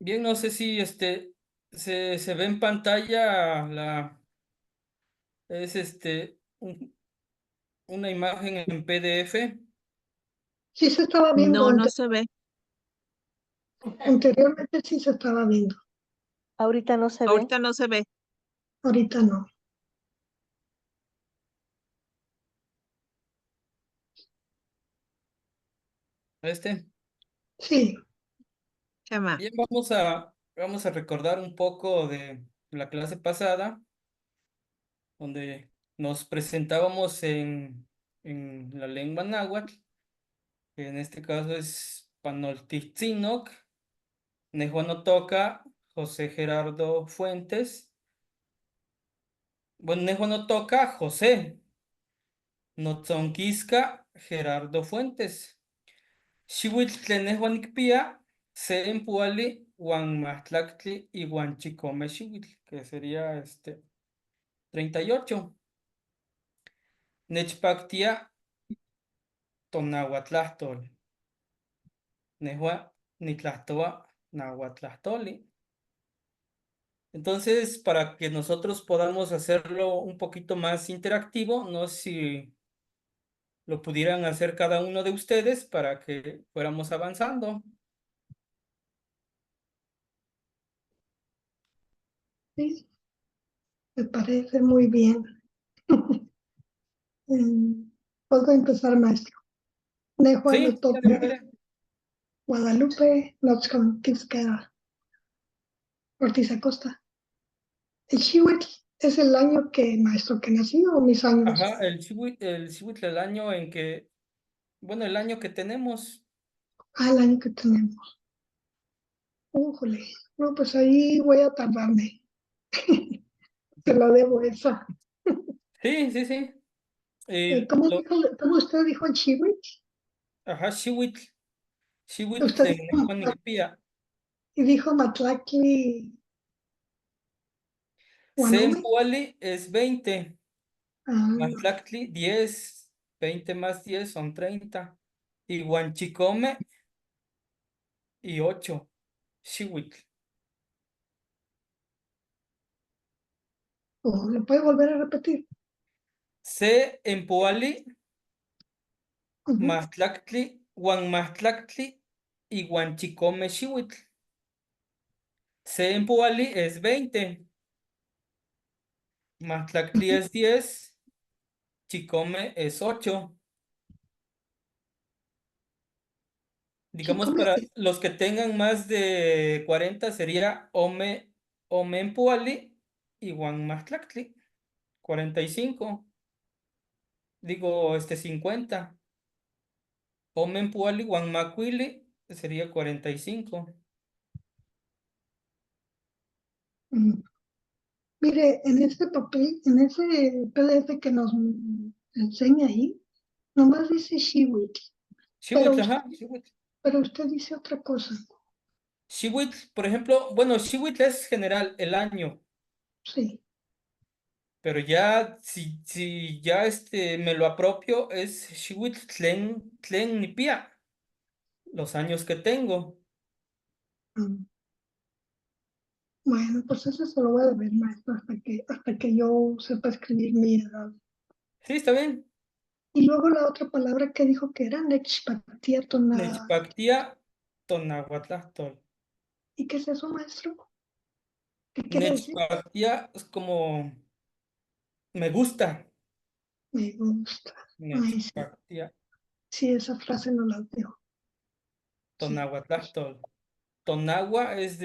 Bien, no sé si se ve en pantalla es una imagen en PDF. Sí se estaba viendo No, no se ve. anteriormente, sí se estaba viendo. Ahorita no se ve. Ahorita no se ve. Ahorita no. Sí, Chama. Bien, vamos a recordar un poco de la clase pasada, donde nos presentábamos en la lengua náhuatl, que en este caso es Panoltitzinoc, Nehuanotoca, José Gerardo Fuentes. Bueno, Nehuanotoca, José. Notzonquisca, Gerardo Fuentes. Xihuitltlenehuanicpia, se empuali, Juan Mahtlactli y Juan Chicome Xihuitl, que sería 38. Nechpactia, Tonahuatlahtol. Nehua, Nitlahtoa, Nahuatlahtoli. Entonces, para que nosotros podamos hacerlo un poquito más interactivo, no sé si lo pudieran hacer cada uno de ustedes para que fuéramos avanzando. sí, me parece muy bien. Puedo empezar, maestro. Nejuan Sí, no toca mire, mire. Guadalupe, Notzconquisca, Ortiz Acosta. El Xihuitl es el año que, maestro, que nací o mis años. Ajá, el Xihuitl, el año en que, bueno, el año que tenemos. El año que tenemos. Újole, no, pues ahí voy a tardarme. Se lo debo esa. Sí, sí, sí. Y ¿Cómo usted dijo el Xihuitl? ajá, Xihuitl. Xihuitl Usted en dijo, Nehuanicpia. y dijo Matlacli Guanome. Sempuali es 20. Ah, Matlactli 10. 20 más 10 son 30. Y Huanchicome y 8. Xihuitl. ¿lo puede volver a repetir? Se empuali, Ujú. Mahtlactli, Huanmahtlactli y Huanchicome Xihuitl. Se empuali es 20. Mahtlactli es 10. Chicome es 8. Digamos, Chicome, para los que tengan más de 40 sería Omenpuali y Guanmatlactli. 45. Digo, 50. Omenpuali, Guanmacuili sería 45. mire, en ese papel, en ese PDF que nos enseña ahí, nomás dice Shiwit, pero Xihuitl, usted, ajá, Xihuitl. pero usted dice otra cosa. Xihuitl, por ejemplo, bueno, Xihuitl es general, el año. Sí. Pero ya, si ya me lo apropio, es Xihuitl Tlen Nipia, los años que tengo. mm, Bueno, pues eso se lo voy a ver, maestro, hasta que yo sepa escribir mi edad. Sí, está bien. Y luego la otra palabra que dijo que era Nechpatiatona. Nechpactia Tonahuatlahtol. ¿Y qué es eso, maestro? ¿Qué quiere decir? Nechpactia es como me gusta. Me gusta. Ay, sí, Nechpactia sí, esa frase no la dijo. Sí. Tonahuatlahtol. Tonagua es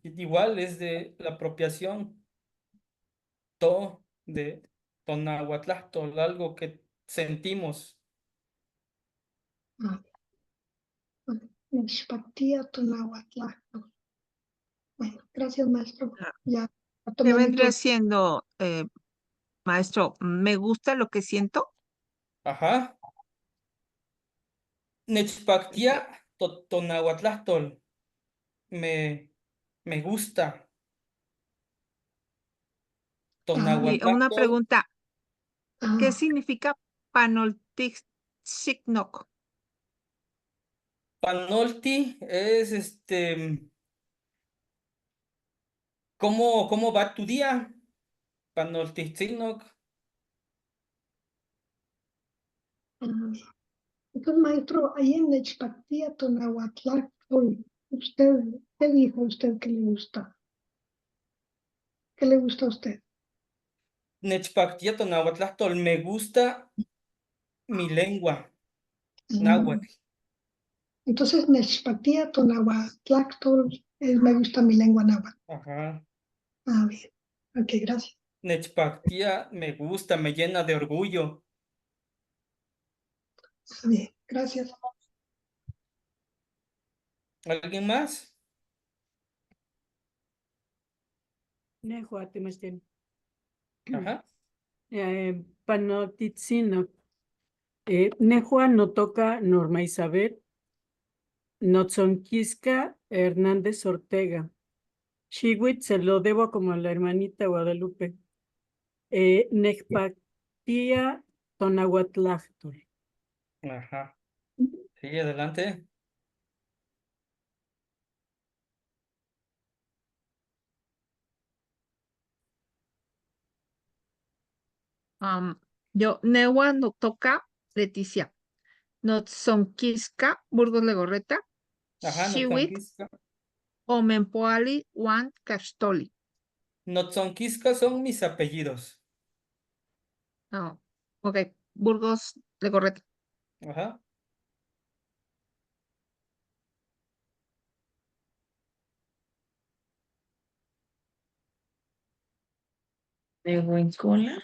igual, es de la apropiación. De Tonahuatlahtol, algo que sentimos. Ah, bueno, Nechpatiatonahuatl. Bueno, gracias, maestro. Ah, Ya ¿qué tomé mi vendría turno. siendo, maestro? ¿Me gusta lo que siento? Ajá. Nechpactia Tonahuatlahtol. Me, me gusta. Ah, Y una Tonahuatlahtol. pregunta, ¿qué ah, significa panoltixicnoc? Panolti es ¿Cómo va tu día? Panoltitzinoc. Mm, Entonces, maestro, ahí en Nechpactía, Tonahuatlactol, usted, ¿qué dijo usted que le gusta? ¿Qué le gusta a usted? Nechpactia tonahuatlahtol. Me gusta mi lengua, Mm, náhuatl. Entonces, Nechpactía, Tonahuatlactol, me gusta mi lengua náhuatl. Ajá. Ah, bien. Ok, gracias. Nechpactia me gusta, me llena de orgullo. Ah, bien, gracias. ¿Alguien más? Nehua Timashtin. Ajá. Panotitzino. Nehua no toca Norma Isabel. Notzonquisca Hernández Ortega. Chihuit se lo debo como a la hermanita Guadalupe. Nechpactia Tonahuatlactol. Ajá. Sí, adelante. Yo, Newa no toca Leticia. Notzonquisca, Burgos Legorreta. Ajá, Chihuit, Notzonquisca. Omenpoali, Juan Castoli. Notzonquisca son mis apellidos. No, ok, Burgos Legorreta. Ajá. De Huincola.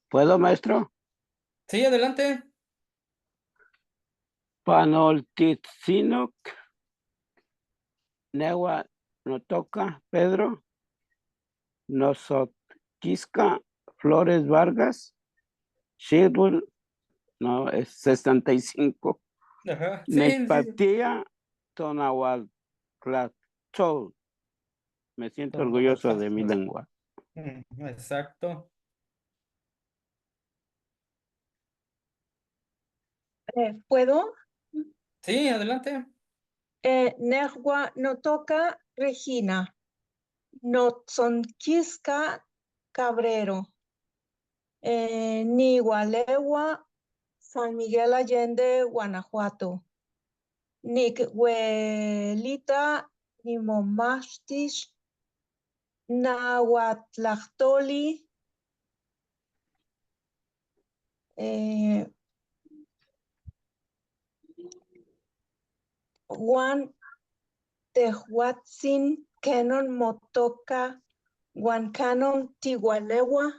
¿Puedo, maestro? Sí, adelante. Panoltitzinoc, Newa no toca, Pedro, Nosotquisca, Flores Vargas, Shirul, no, es 65, Ajá. Sí, sí. Nechpatía, Tonahuatlachol. Me siento orgulloso de mi Tonahuatlactol. lengua. Exacto. ¿Puedo? Sí, adelante. Nehua no toca Regina. Notzonquisca Cabrero. Nigualewa, San Miguel Allende, Guanajuato. Nicuelita, Nimomachtis, Nahuatlactoli, Juan Tehuatzin, Kenon Motoca, Huancanon Tigualewa.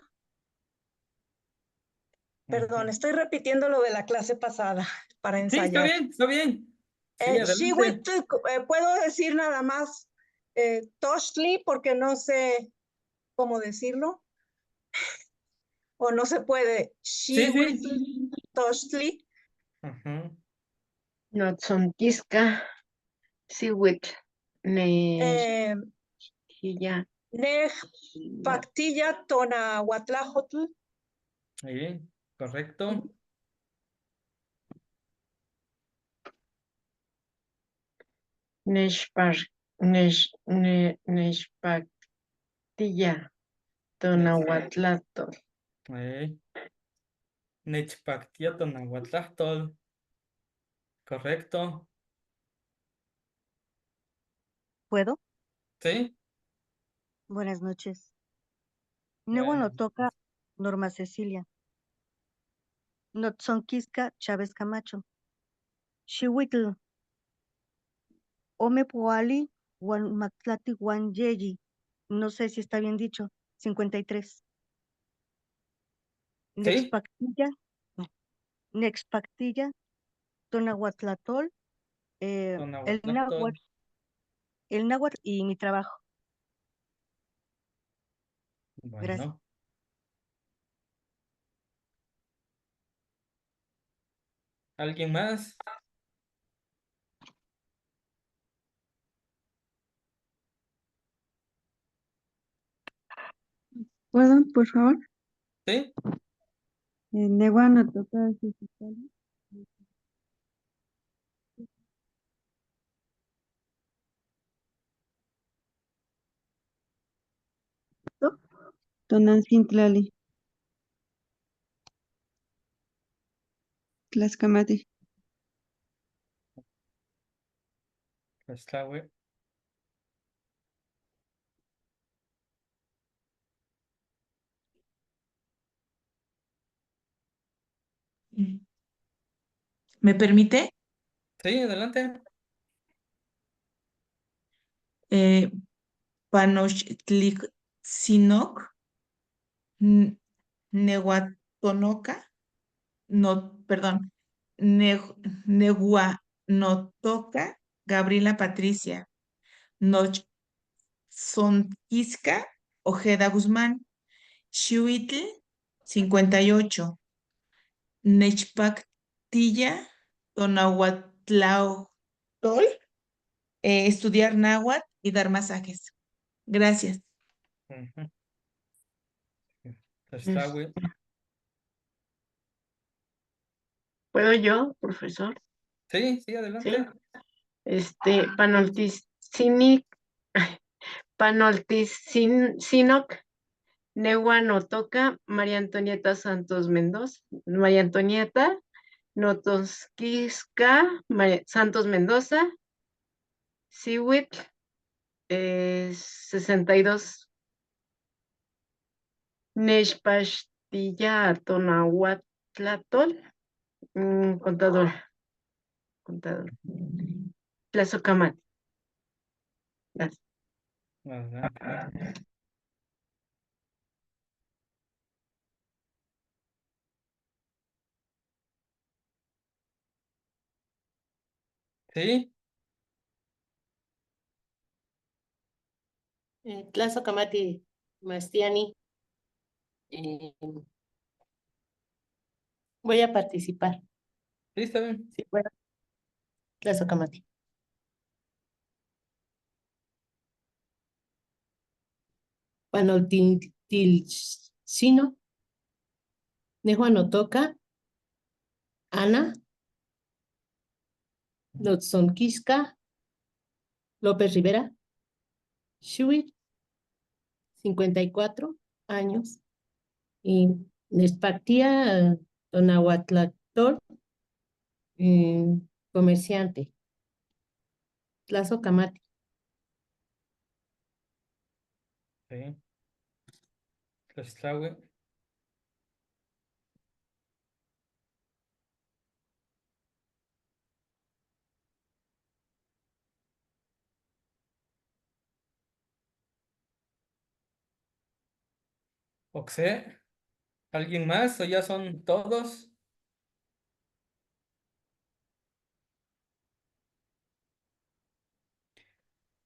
Perdón, Ujú. estoy repitiendo lo de la clase pasada para Sí, está ensayar. bien, está bien. Sí, adelante. Shiwit, puedo decir nada más Toshli porque no sé cómo decirlo, o no se puede. Sí, Shiwit, sí. Toshli, Ujú. Notzonquisca, Siwit, Ne, eh, ya, Nej, Pactilla, Tonahuatlajotl, Sí, correcto. Neshpar, Neshpactilla, Tonahuatlato, Eh, Nechpactia tonahuatlactol. Correcto. ¿Puedo? Sí. Buenas noches. Newa Bueno. no toca Norma Cecilia. Notzonquisca Chávez Camacho. Xihuitl. Omepoali Huanmatlati Huanyeyi. No sé si está bien dicho. 53. Sí. Nexpactilla. No. Nexpactilla. Tonahuatlatol. Tonahuatlactol. El náhuatl y mi trabajo. Gracias. Bueno. ¿Alguien más? ¿Puedo, por favor? ¿Sí? Neguano toca Xiuhtzintli. Tonantzin-tlali. Tlaxcamati. Tlaxtlahui. ¿Me permite? Sí, adelante. Eh, Panochtlicsinoc, Nehuatonoca, no, perdón, Nehuanotoca, Gabriela Patricia, Nochzonquisca, Ojeda Guzmán, Xuitl, 58, Nechpactilla, Tonahuatlaotol, estudiar náhuatl y dar masajes. Gracias. Ujú. Tlaxtlahui. ¿Puedo yo, profesor? Sí, Sí. adelante. Panolticinoc, Nehuanotoca, María Antonieta Santos Mendoza, María Antonieta Notosquisca, Santos Mendoza, Siwitl, 62, Nexpachtilla Tonahuatlatol, contador, Tlazocamati. Gracias. Adelante. Sí, Tlazocamati Mastiani. Voy a participar. sí, está bien. Sí, bueno, Tlazocamati. Panoltintilcino, Nehuanotoca, Ana, Lotzonquisca, López Rivera, Shuit, 54 años, y Nespactía Tonahuatlatol, comerciante, Tlazocamati. Sí. Tlaxtlahui. Oxe. ¿Alguien más o ya son todos?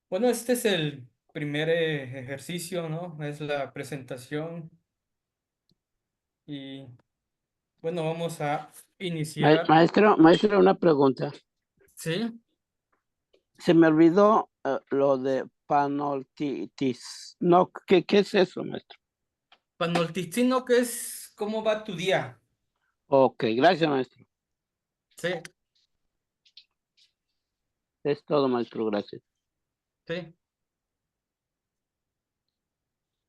Bueno, este es el primer ejercicio, ¿no? Es la presentación y bueno, vamos a iniciar. Maestro, una pregunta. Sí, Se me olvidó lo de panoltitis. No, ¿qué es eso, maestro? Panolticino, ¿qué es? ¿Cómo va tu día? Ok, gracias, maestro. Sí, Es todo, maestro, gracias. sí.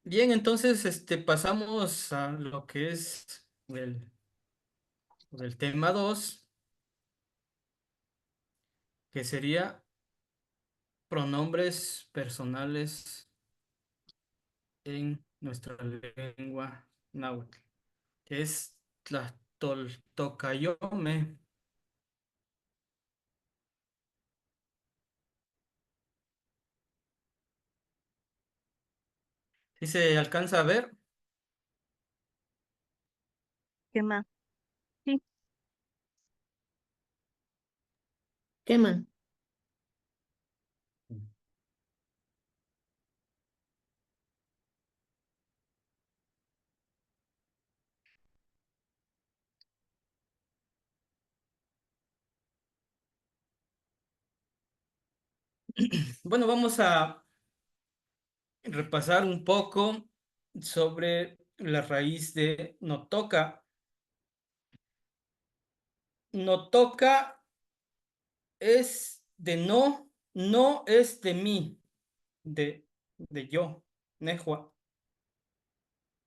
Bien, entonces pasamos a lo que es del tema 2, que sería pronombres personales en nuestra lengua náhuatl, que es Tlachtoltocayome. ¿Sí se alcanza a ver? ¿Qué más? Sí. ¿Qué más? Bueno, vamos a repasar un poco sobre la raíz de no toca. No toca es de no, no es de mí, de yo, Nejua.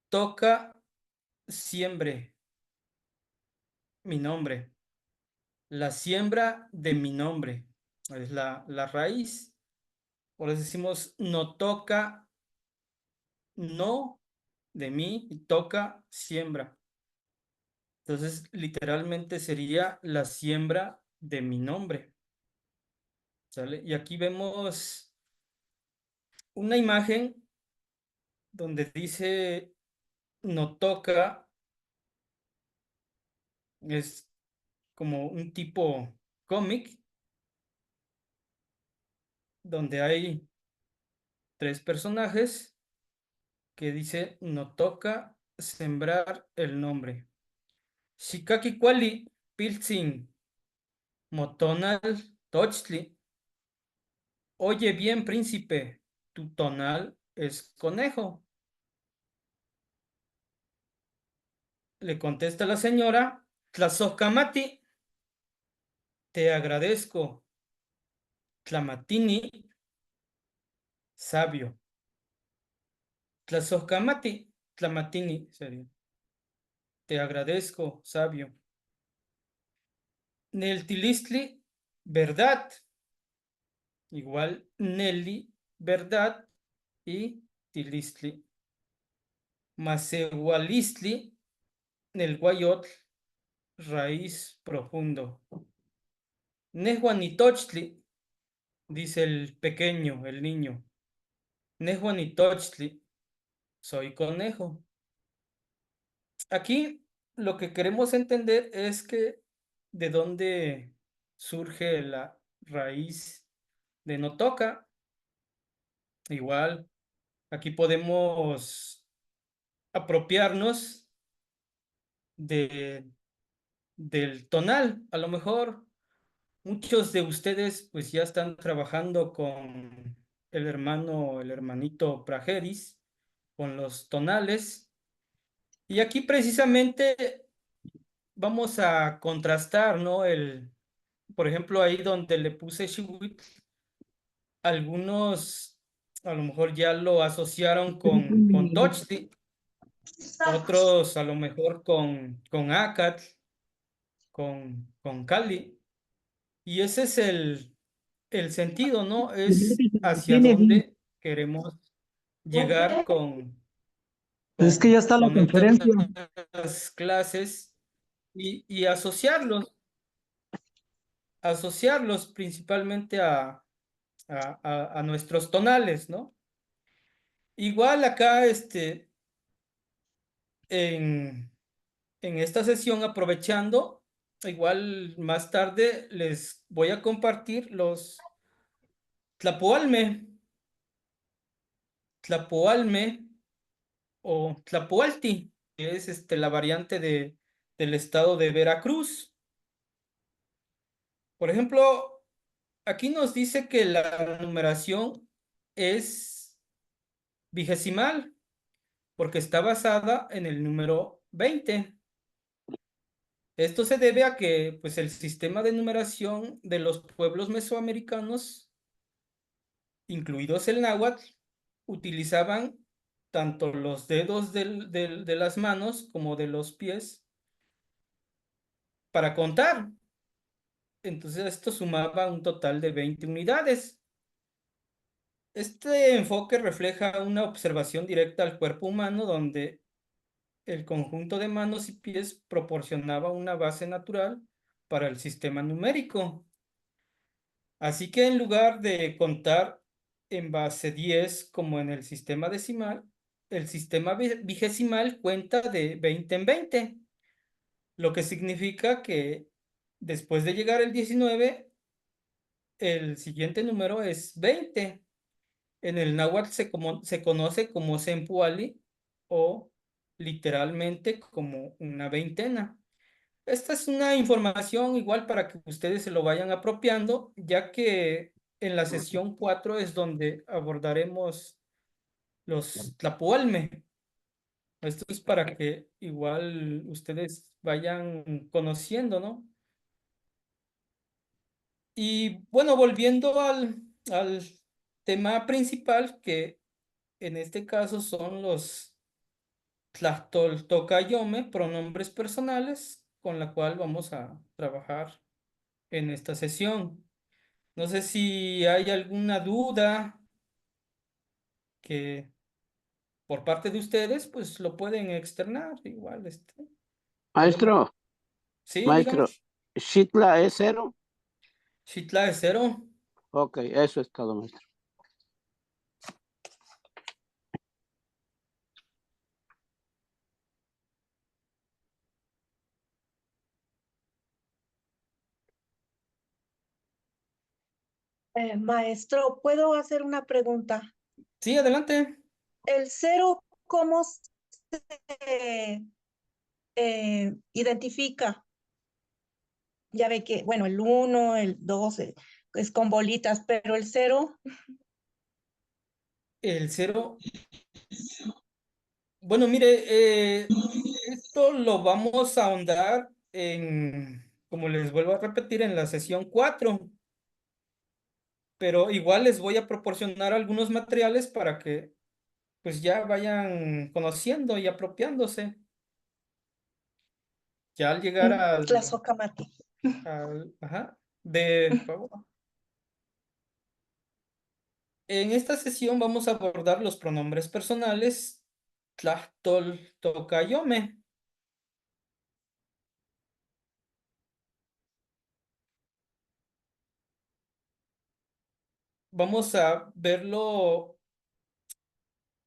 Toca siembre mi nombre. La siembra de mi nombre es la raíz. Por eso decimos no toca, no de mí, y toca siembra. Entonces, literalmente sería la siembra de mi nombre. ¿Sale? Y aquí vemos una imagen donde dice no toca, es como un tipo cómic donde hay 3 personajes que dice no toca sembrar el nombre. Shikaki Kwali Pilzin Motonal Tochtli. Oye bien, príncipe, tu tonal es conejo. Le contesta la señora, Tlazocamati, te agradezco. Tlamatini, sabio. Tlazocamati, Tlamatini, serio. Te agradezco, sabio. Neltilistli, verdad. Igual Nelly, verdad. Y Tilistli. Masehualistli, Nel guayotl, raíz profundo. Nehuanitochtli, dice el pequeño, el niño. Nehuanitochtli, soy conejo. Aquí lo que queremos entender es que de dónde surge la raíz de no toca. Igual, aquí podemos apropiarnos del tonal. A lo mejor muchos de ustedes pues ya están trabajando con el hermanito Prageris, con los tonales. Y aquí precisamente vamos a contrastar, ¿no? Por ejemplo, ahí donde le puse Shiwit, algunos a lo mejor ya lo asociaron con Tochtli, otros a lo mejor con Acat, con Cali. Y ese es el sentido, ¿no? Es hacia dónde queremos llegar Es que ya está la con conferencia. estas clases y asociarlos principalmente a nuestros tonales, ¿no? Igual acá, en esta sesión, aprovechando, igual más tarde les voy a compartir los Tlapoalme o Tlapoalti, que es la variante del estado de Veracruz. Por ejemplo, aquí nos dice que la numeración es vigesimal, porque está basada en el número 20. Esto se debe a que pues, el sistema de numeración de los pueblos mesoamericanos, incluidos el náhuatl, utilizaban tanto los dedos de las manos como de los pies para contar. Entonces esto sumaba un total de 20 unidades. Este enfoque refleja una observación directa al cuerpo humano donde el conjunto de manos y pies proporcionaba una base natural para el sistema numérico. Así que en lugar de contar en base 10 como en el sistema decimal, el sistema vigesimal cuenta de 20 en 20, lo que significa que después de llegar el 19, el siguiente número es 20. En el náhuatl se conoce como Sempuali o literalmente como una veintena. Esta es una información igual para que ustedes se lo vayan apropiando, ya que en la sesión 4 es donde abordaremos los Tlapualme. Esto es para que igual ustedes vayan conociendo, ¿no? Y bueno, volviendo al tema principal, que en este caso son los Tlachtoltocayome, pronombres personales, con la cual vamos a trabajar en esta sesión. No sé si hay alguna duda que por parte de ustedes, pues lo pueden externar igual. Podemos. Maestro, Sí, dígame. maestro, Shitla es 0. Xitla es 0. Ok, eso es todo, maestro. Maestro, ¿puedo hacer una pregunta? Sí, adelante. ¿El 0 cómo se identifica? Ya ve que, bueno, el 1, el 2 es con bolitas, pero el 0, El 0. Bueno, mire, esto lo vamos a ahondar como les vuelvo a repetir, en la sesión 4. Pero igual les voy a proporcionar algunos materiales para que pues ya vayan conociendo y apropiándose. Ya al llegar Tlazocamati. ajá, de favor. En esta sesión vamos a abordar los pronombres personales Tlachtoltocayome. Vamos a verlo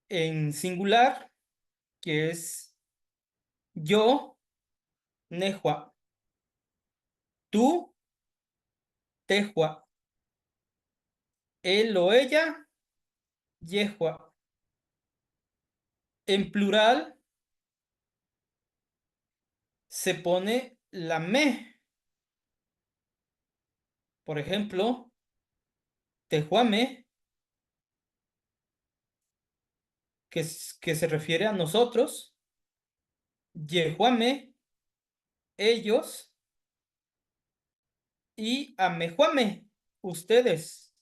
en singular, que es yo, Nejua, tú, Tejua, él o ella, Yehua. En plural se pone la me. Por ejemplo, Tejuame, que se refiere a nosotros, Yehuame, ellos, y Amejuame, ustedes.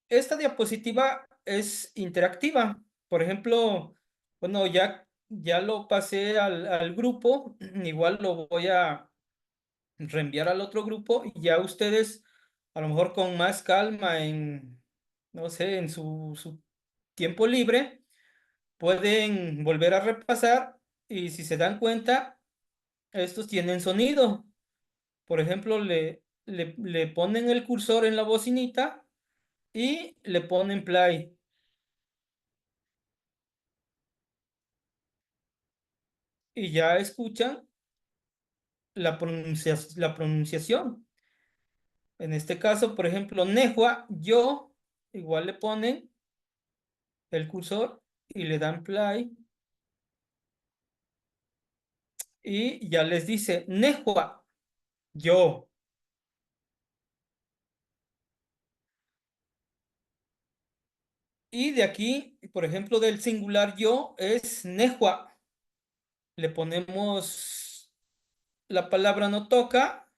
Esta diapositiva es interactiva. Por ejemplo, bueno, ya lo pasé al grupo, igual lo voy a reenviar al otro grupo y ya ustedes, a lo mejor con más calma no sé, en su tiempo libre, pueden volver a repasar y si se dan cuenta, estos tienen sonido. Por ejemplo, le ponen el cursor en la bocinita y le ponen play. Y ya escuchan la pronunciación. En este caso, por ejemplo, Nejua, yo, igual le ponen el cursor y le dan play y ya les dice Nejua, yo. Y de aquí, por ejemplo, del singular yo es Nejua. Le ponemos la palabra no toca.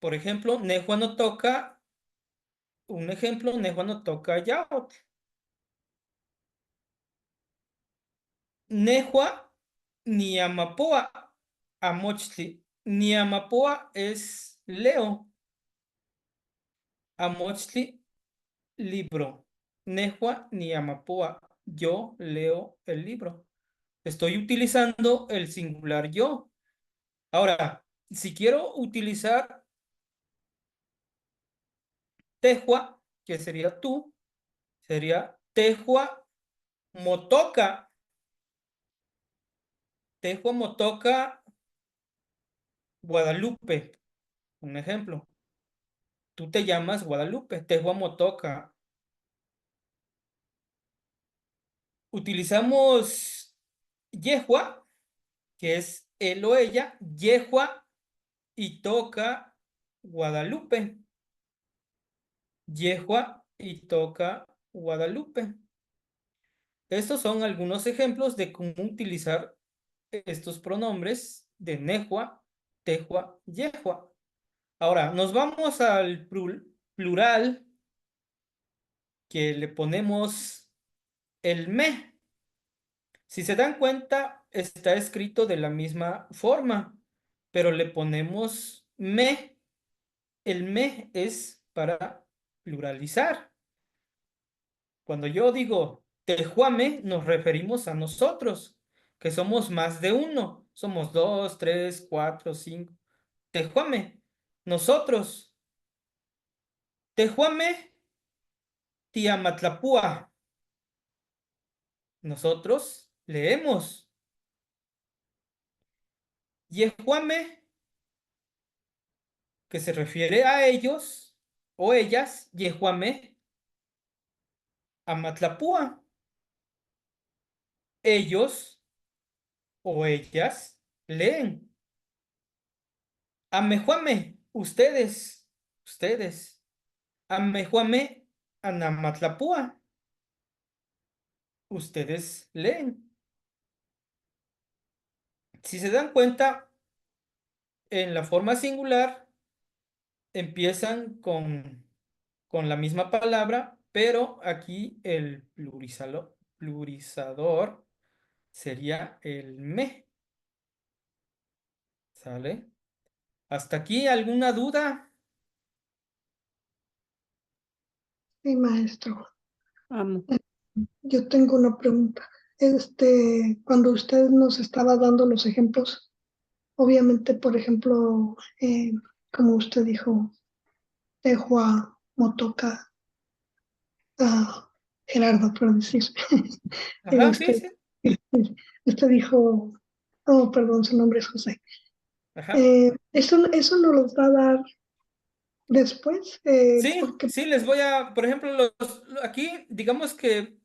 Por ejemplo, Nejua no toca. Un ejemplo, Nejua no toca yaot. Nejua ni amapoa amochtli. Ni amapoa es Leo. Amochtli, libro. Nejua ni amapoa. Yo leo el libro. Estoy utilizando el singular yo. Ahora, si quiero utilizar Tejua, que sería tú, sería Tejua motoca. Tejua motoca Guadalupe. Un ejemplo. Tú te llamas Guadalupe. Tejua motoca. Utilizamos Yehua, que es él o ella. Yehua y toca Guadalupe. Yehua y toca Guadalupe. Estos son algunos ejemplos de cómo utilizar estos pronombres de Nehua, Tehua, Yehua. Ahora, nos vamos al plural, que le ponemos el me. Si se dan cuenta, está escrito de la misma forma, pero le ponemos me. El me es para pluralizar. Cuando yo digo tejuame, nos referimos a nosotros, que somos más de uno. Somos 2, 3, 4, 5. Tejuame, nosotros. Tejuame, tiamatlapúa. Nosotros leemos. Yejuame, que se refiere a ellos o ellas. Yejuame, amatlapúa. Ellos o ellas leen. Amejuame, ustedes, ustedes. Amejuame, anamatlapúa. Ustedes leen. Si se dan cuenta, en la forma singular empiezan con la misma palabra, pero aquí el plurizador sería el me. ¿Sale? ¿Hasta aquí alguna duda? Sí, maestro. Amo. Yo tengo una pregunta. Cuando usted nos estaba dando los ejemplos, obviamente, por ejemplo, como usted dijo, Tehua, Motoca, Gerardo, por decir. Ajá, sí, Este, sí. usted dijo, oh, perdón, su nombre es José. Ajá. Eso nos los va a dar después, Sí, porque sí, les voy a, por ejemplo, aquí, digamos que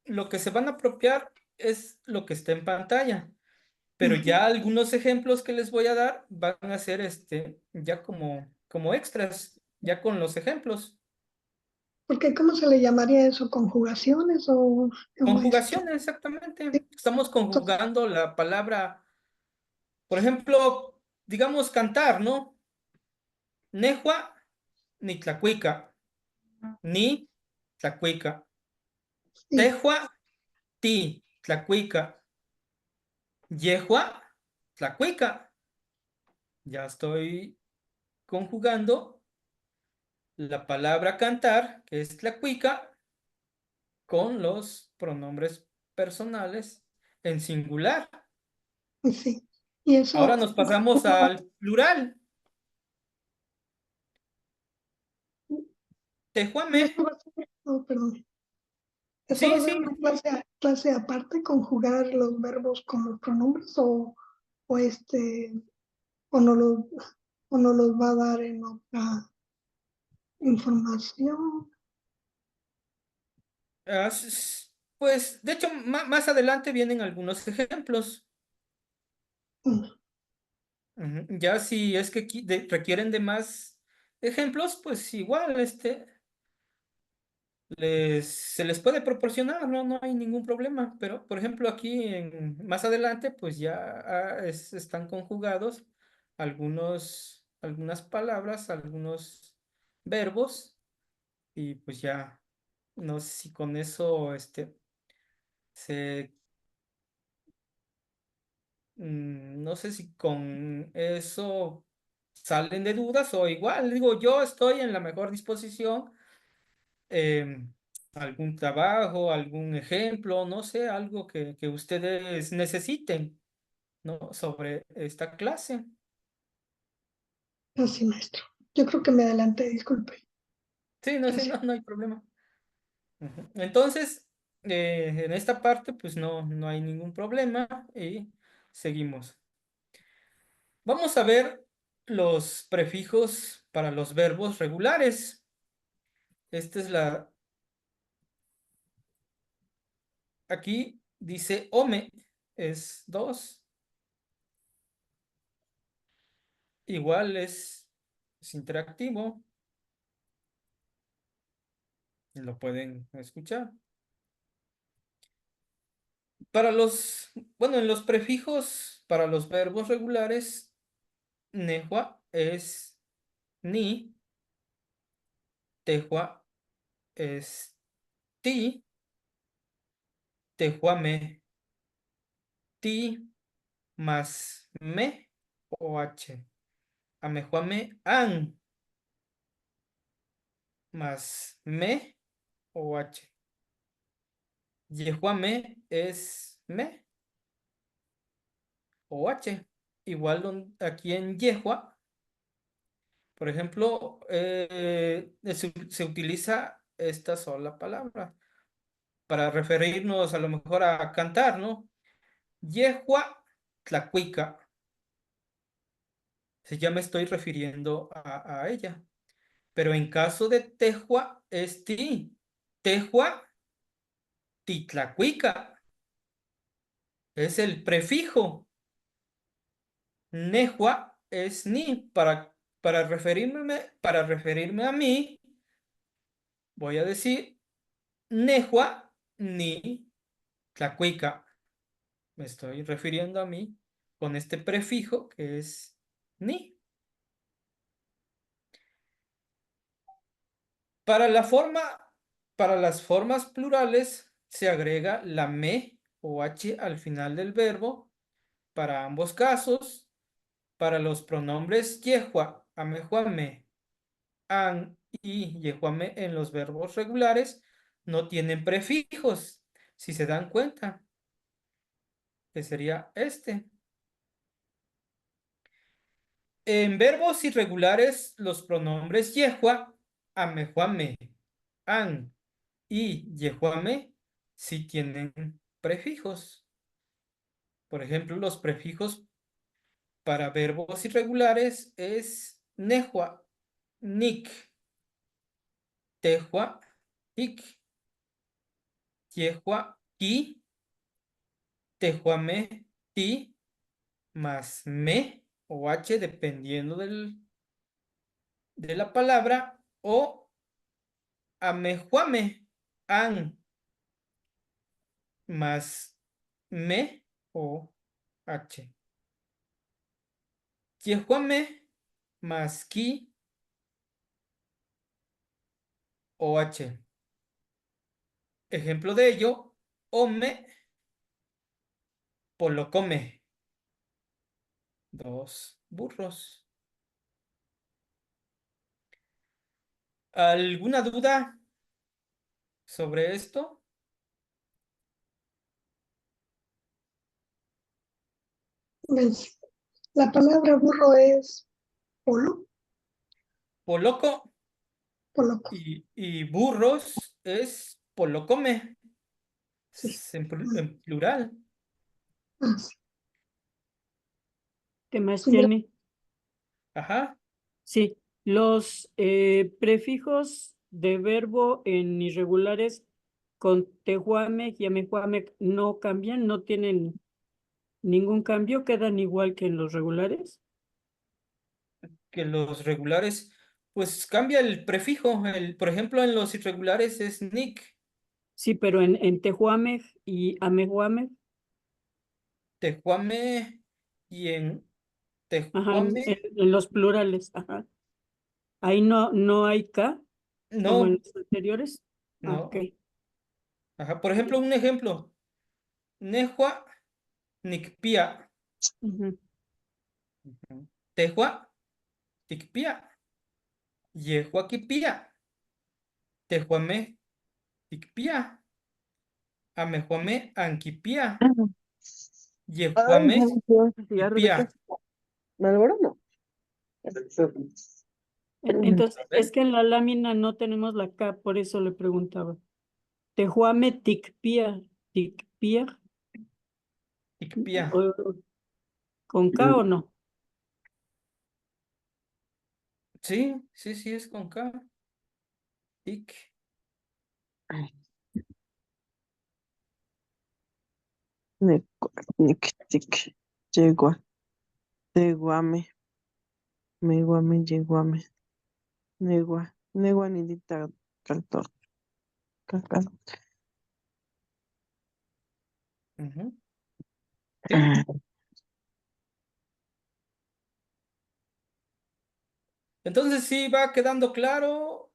lo que se van a apropiar es lo que está en pantalla, pero ya algunos ejemplos que les voy a dar van a ser ya como extras, ya con los ejemplos. porque ¿cómo se le llamaría eso? ¿Conjugaciones Conjugación, exactamente. Estamos conjugando la palabra, por ejemplo, digamos cantar, ¿no? Nehua, ni tlacuica, ni tlacuica. sí, Tehua, ti, tlacuica. Yehua, tlacuica. Ya estoy conjugando la palabra cantar, que es tlacuica, con los pronombres personales en singular. sí. Y Ahora eso, nos pasamos al plural. y Tejuame. eso va a ser, oh, perdón, eso va Sí, a ser sí. una clase aparte, conjugar los verbos con los pronombres o o no los, o no los va a dar en otra información. Pues, de hecho, más adelante vienen algunos ejemplos. Mm, Ujú. Ya si es que requieren de más ejemplos, pues igual, se les puede proporcionar, no hay ningún problema. Pero, por ejemplo, aquí más adelante, pues ya están conjugados algunas palabras, algunos verbos, y pues ya, no sé si con eso, se, no sé si con eso salen de dudas o igual, digo, yo estoy en la mejor disposición, algún trabajo, algún ejemplo, no sé, algo que ustedes necesiten, ¿no? Sobre esta clase. Así, maestro. Yo creo que me adelanté, disculpe. Sí, Gracias. no hay problema. Ujú. Entonces, en esta parte, pues no hay ningún problema y seguimos. Vamos a ver los prefijos para los verbos regulares. Esta es aquí dice ome, es 2. Igual es interactivo. Lo pueden escuchar. Bueno, en los prefijos, para los verbos regulares, nehua es ni, tehua es ti, tehuame, ti, más me o h. Amejuame, an, más me o h. Yehuame es me o h. Igual aquí en yehua, por ejemplo, se utiliza esta sola palabra para referirnos a lo mejor a cantar, ¿no? Yehua tlacuica. Si ya me estoy refiriendo a ella. Pero en caso de tehua es ti. Tehua titlacuica. Es el prefijo. Nehua es ni. Para referirme a mí, voy a decir nehua ni tlacuica. Me estoy refiriendo a mí con este prefijo que es ni. Para las formas plurales se agrega la me o h al final del verbo. Para ambos casos, para los pronombres yehua, amejuame, an y yehuame en los verbos regulares no tienen prefijos, si se dan cuenta, que sería este. En verbos irregulares, los pronombres yehua, amejuame, an y yehuame sí tienen prefijos. Por ejemplo, los prefijos para verbos irregulares es nehua, nik, tehua, ik, yehua, ki, tehuame, ti, más me o h dependiendo de la palabra, o amejuame, an, más me o h. Yehuame más ki o h. Ejemplo de ello, ome, polocome. 2 burros. ¿Alguna duda sobre esto? Pues, la palabra burro es polo, Poloco poloco. y burros es polocome. Sí. Es en plural. Ah, sí. ¿Qué más Sí, tiene? Ajá. Sí, los prefijos de verbo en irregulares con tehuame y amejuame no cambian, no tienen ningún cambio, quedan igual que en los regulares. Que los regulares, pues cambia el prefijo. Por ejemplo, en los irregulares es nick, Sí, pero en tehuame y amejuame, tejuame y en ajá, tejuame, en los plurales, ajá. Ahí no hay K, como en no, los anteriores. Ah, ok. no. Ajá. Por ejemplo, un ejemplo. Nehua, nicpia. Ujú. Tehua, ticpia. Yehua, quipia. Tejuame, ticpia. Amejuame, anquipia. Ay, Yehuame, ¿sabes qué? Ese cigarro de qué quipia. es? ¿Marlboro? No. Entonces, A es ver, que en la lámina no tenemos la K, por eso le preguntaba. Tehuame ticpia, ticpia, ticpia. o- ¿con K o no? Sí, sí, sí, es con K. Tic. Tic, yegua, teguame, meguame, yeguame, negua, negua nidita, 14, caca, Ujú. Sí. Entonces sí va quedando claro,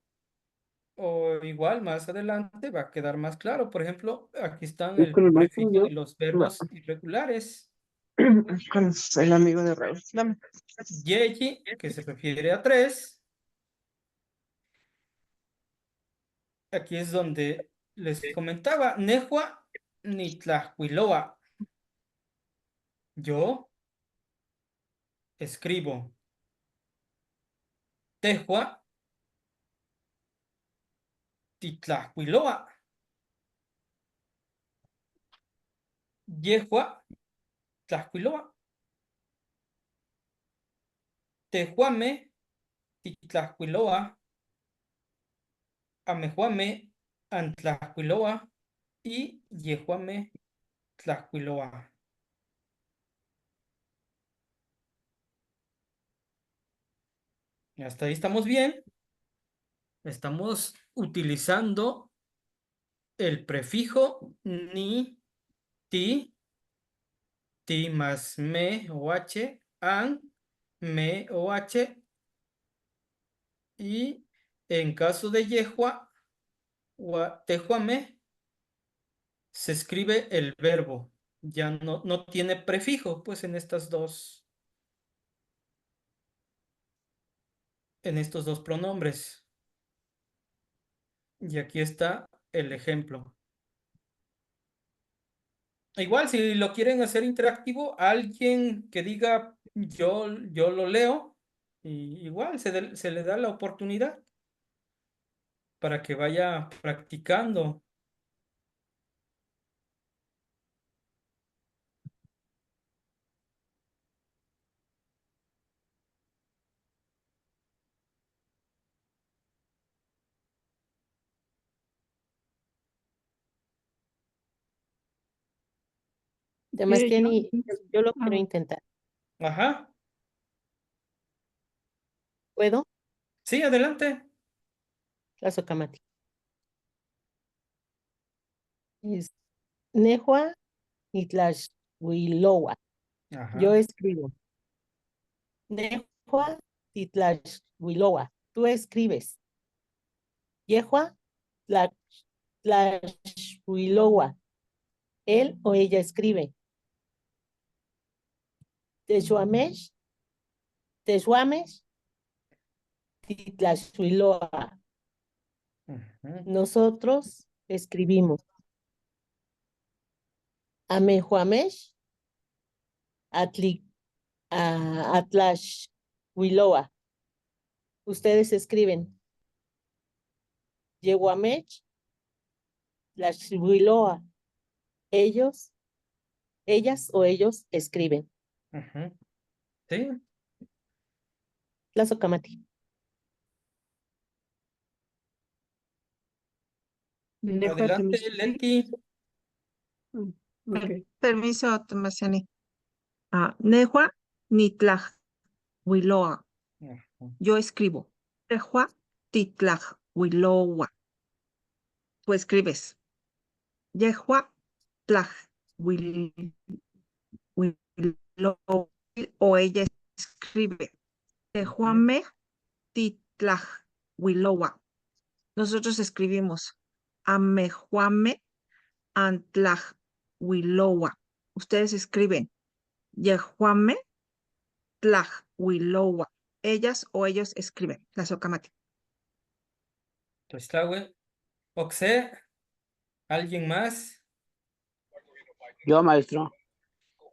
o igual más adelante va a quedar más claro. Por ejemplo, aquí están Y el con el maestro prefijo yo, de los verbos irregulares. con el amigo de Raúl. Dame. Yeyi, que se refiere a 3. Aquí es donde les comentaba, Nehua ni Tlahuiloa. Yo escribo Tehua Titlahuiloa. Yehua Tlahuiloa. Tehuame Titlahuiloa. Amehuame Antlahuiloa. Y Yehuame Tlahuiloa. Hasta ahí estamos bien. Estamos utilizando el prefijo ni, ti, ti más me o h, an, me o h, y en caso de yehua o tehuame, se escribe el verbo. Ya no tiene prefijo, pues en estos dos pronombres. Y aquí está el ejemplo. Igual, si lo quieren hacer interactivo, alguien que diga yo lo leo, y igual se le da la oportunidad para que vaya practicando. Damaskiani, yo lo quiero Ah, intentar. Ajá, ¿Puedo? sí, adelante. Tlazocamati. Es Nehua y Tlaxhuiloa. Yo Ajá. escribo. Nehua y Tlaxhuiloa. Tú escribes. Yehua, Tlaxhuiloa. Él o ella escribe. Tehuamesh, Tehuamesh, Titlaxhuiloa. Ujú. Nosotros escribimos. Amehuamesh, Atlaxhuiloa. Ustedes escriben. Yehuamech, Tlaxhuiloa. Ellos, ellas o ellos escriben. Ujú. Sí, Tlazocamati. Nejo adelante, Leti. Ok. Permiso, Tomasiani. Nehua Nitlaj Ujú. Yo escribo. Nehua Titlaj Tú escribes. Yehua Tlaj o ella escribe. Tehuame Titlaj Nosotros escribimos. Amejuame Antlaj Ustedes escriben. Yehuame Tlahuiloa. Ellas o ellos escriben. La socamati. Tlaxtlahui. Oxe, ¿alguien más? Yo, maestro.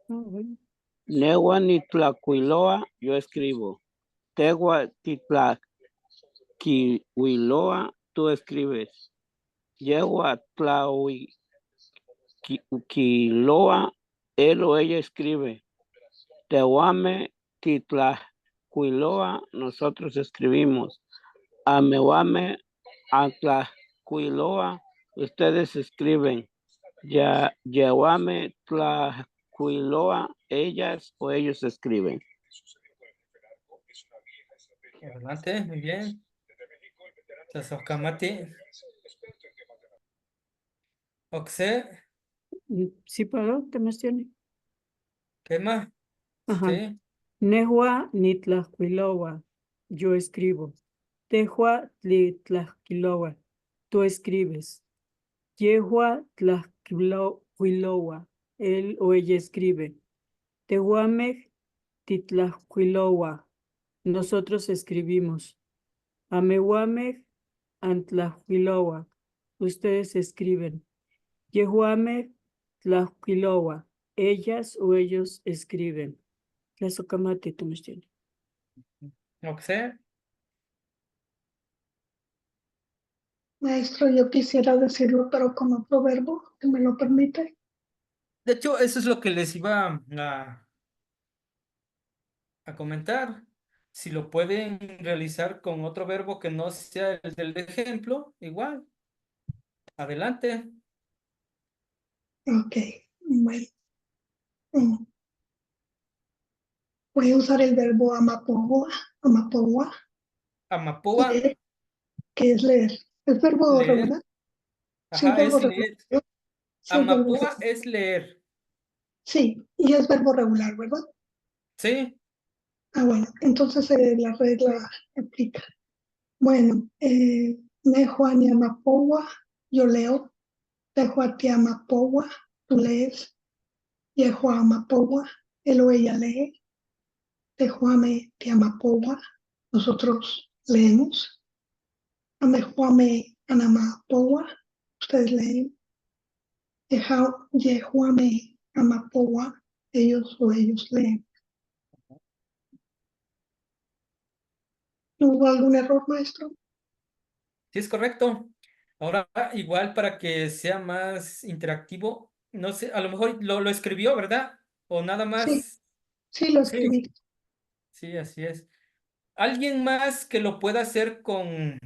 Bueno. Newa ni Tlacuiloa, yo escribo. Tegua Titlaquiloa, tú escribes. Yegua Tlaquiloa, él o ella escribe. Tehuame Titlaquiloa, nosotros escribimos. Amewame Atlaquiloa, ustedes escriben. Yewame Tlaquiloa, ellas o ellos escriben. Adelante, muy bien. Tlazocamati. Oxe, ¿Sí puedo? ¿Qué más tiene? ¿Qué más? Ajá. Sí. Nehua nitlahcuiloua. Yo escribo. Tehua tlitlahquiloua. Tú escribes. Yehua tlahquiloua. Él o ella escribe. Tehuamej titlahquiloua. Nosotros escribimos. Amewamej antlahquiloua. Ustedes escriben. Yehuamej tlahquiloua. Ellas o ellos escriben. Tlazohcamati, tú me entiendes. Lo que sea. Maestro, yo quisiera decirlo, pero con otro verbo, si me lo permite. De hecho, eso es lo que les iba a comentar. Si lo pueden realizar con otro verbo que no sea el del ejemplo, igual. Adelante. Ok, bueno. Mm. Voy a usar el verbo amapoa, Amapoa, leer, que es leer. ¿Es verbo leer. regular? Sí, es Ajá, verbo es regular. leer. Sí, es verbo Amapoa regular. es leer. Sí, y es verbo regular, ¿verdad? Sí. Ah, bueno, entonces la regla aplica. Bueno, Nehuani amapoa, yo leo. Tehuati amapoa, tú lees. Yehua amapoa, él o ella lee. Tehuame tiamapoa, nosotros leemos. Amejuame anamapoa, ustedes leen. Yehuame amapoa, ellos o ellos leen. ¿Hubo algún error, maestro? Sí, es correcto. Ahora, igual para que sea más interactivo, no sé, a lo mejor lo escribió, ¿verdad? O nada Sí, más. sí lo Sí, escribí. sí, así es. ¿Alguien más que lo pueda hacer con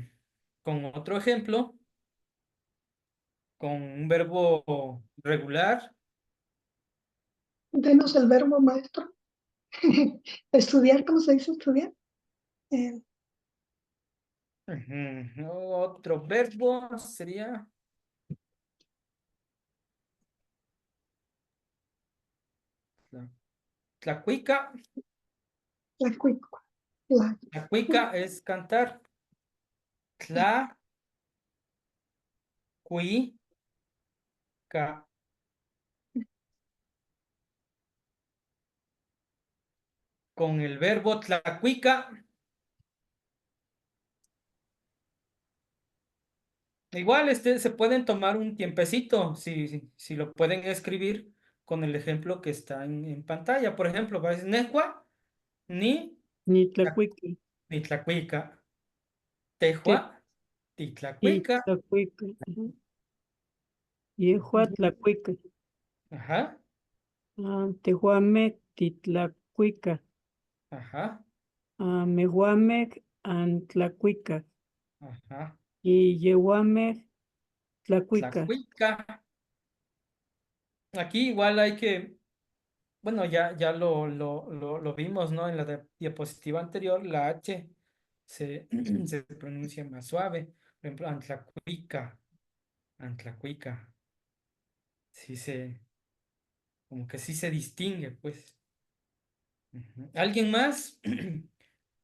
otro ejemplo? Con un verbo regular. Denos el verbo, maestro. Estudiar, ¿cómo se dice estudiar? Eh, Ujú. Otro verbo sería tlacuica. la cuica. La Tlacuica es cantar. Tlacuica. Con el verbo tlacuica. Igual se pueden tomar un tiempecito si lo pueden escribir con el ejemplo que está en pantalla. Por ejemplo, va a decir Nehua ni Nitlacuiqui. ni tlacuica. Te Tehua titlacuica. Tlacuica. Yehua tlacuica. Ajá, Tehuamec titlacuica. ajá, Mehuamec antlacuica. ajá. Y Yehuamec tlacuica. Tlacuica. Aquí igual hay que, bueno, ya lo vimos, ¿no? En la diapositiva anterior, la H se pronuncia más suave. Por ejemplo, antlacuica, antlacuica. Sí como que sí se distingue, pues. Ujú. ¿Alguien más?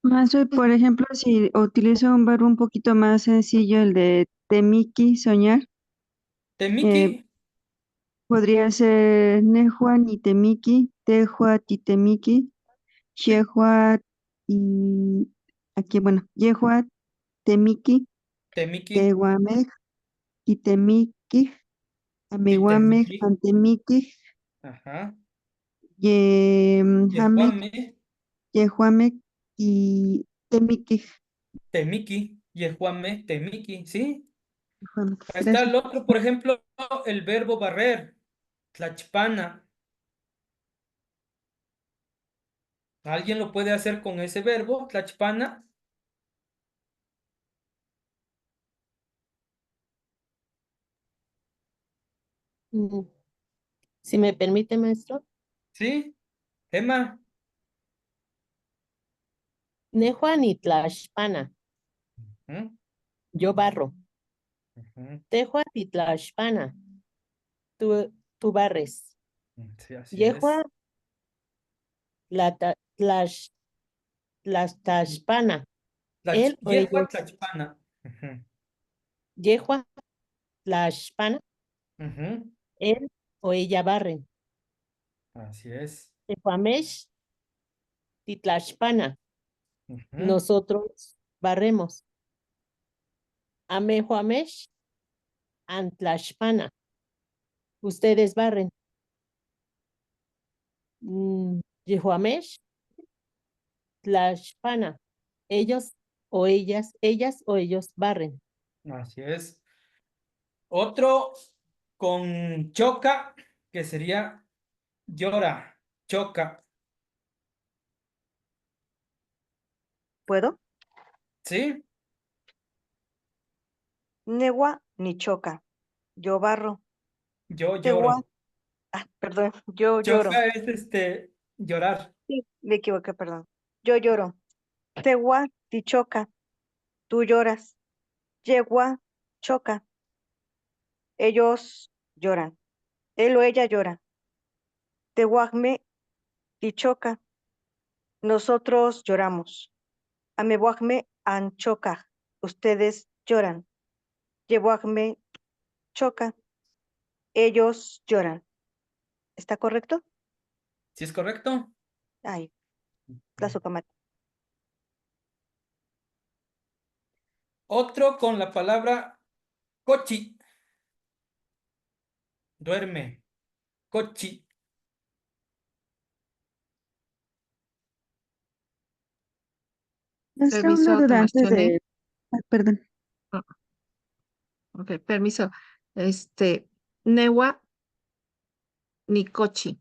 Maestro, y por ejemplo, si utilizo un verbo un poquito más sencillo, el de temiki, soñar, Temiki, podría ser nehua ni temiki, tehua ti temiki, yehua y aquí, bueno, yehua temiki, temiki, tehuamej y temiki, amiguamej titemiki. antemiki, Ajá. yemhamej, Yehuame, yehuamej y temiki. temiki, yehuame, temiki, ¿sí? Ahí está Gracias. el otro, por ejemplo, el verbo barrer, tlachpana. ¿Alguien lo puede hacer con ese verbo, tlachpana? Si me permite, maestro. ¿Sí? Emma. Nehua ni tlaxpana. Ujú, Yo barro. ujú. Tehua ti tlaxpana. Tú tú barres. Sí, así Yehua, es. tlaxpana. Él o Yehua ella. Tlachpana. Ujú, Yehua, tlaxpana. ujú, Él o ella barren. así es. Tehuamesh, titlaxpana. Ujú, Nosotros barremos. Amehuamesh, antlaxpana. Ustedes barren. Yehuamesh, tlaxpana. Ellos o ellas o ellos barren. así es. Otro con choca, que sería llora, choca. ¿Puedo? ¿Sí? Negua ni choca. Yo barro. Yo Tegua, lloro. perdón, yo lloro. Choca es llorar. Sí, me equivoqué, perdón. Yo lloro. Tegua ti choca. Tú lloras. Yegua choca. Ellos lloran. Él o ella llora. Tehuacme ti choca. Nosotros lloramos. Amehuacme an choca. Ustedes lloran. Yehuacme choca. Ellos lloran. ¿Está correcto? ¿Sí es correcto? Ay, tlazocamati. Otro con la palabra cochi. Duerme. Cochi. Maestra, Permiso, una duda antes automacioné. de... perdón. Ok, permiso. Newa Nikochi.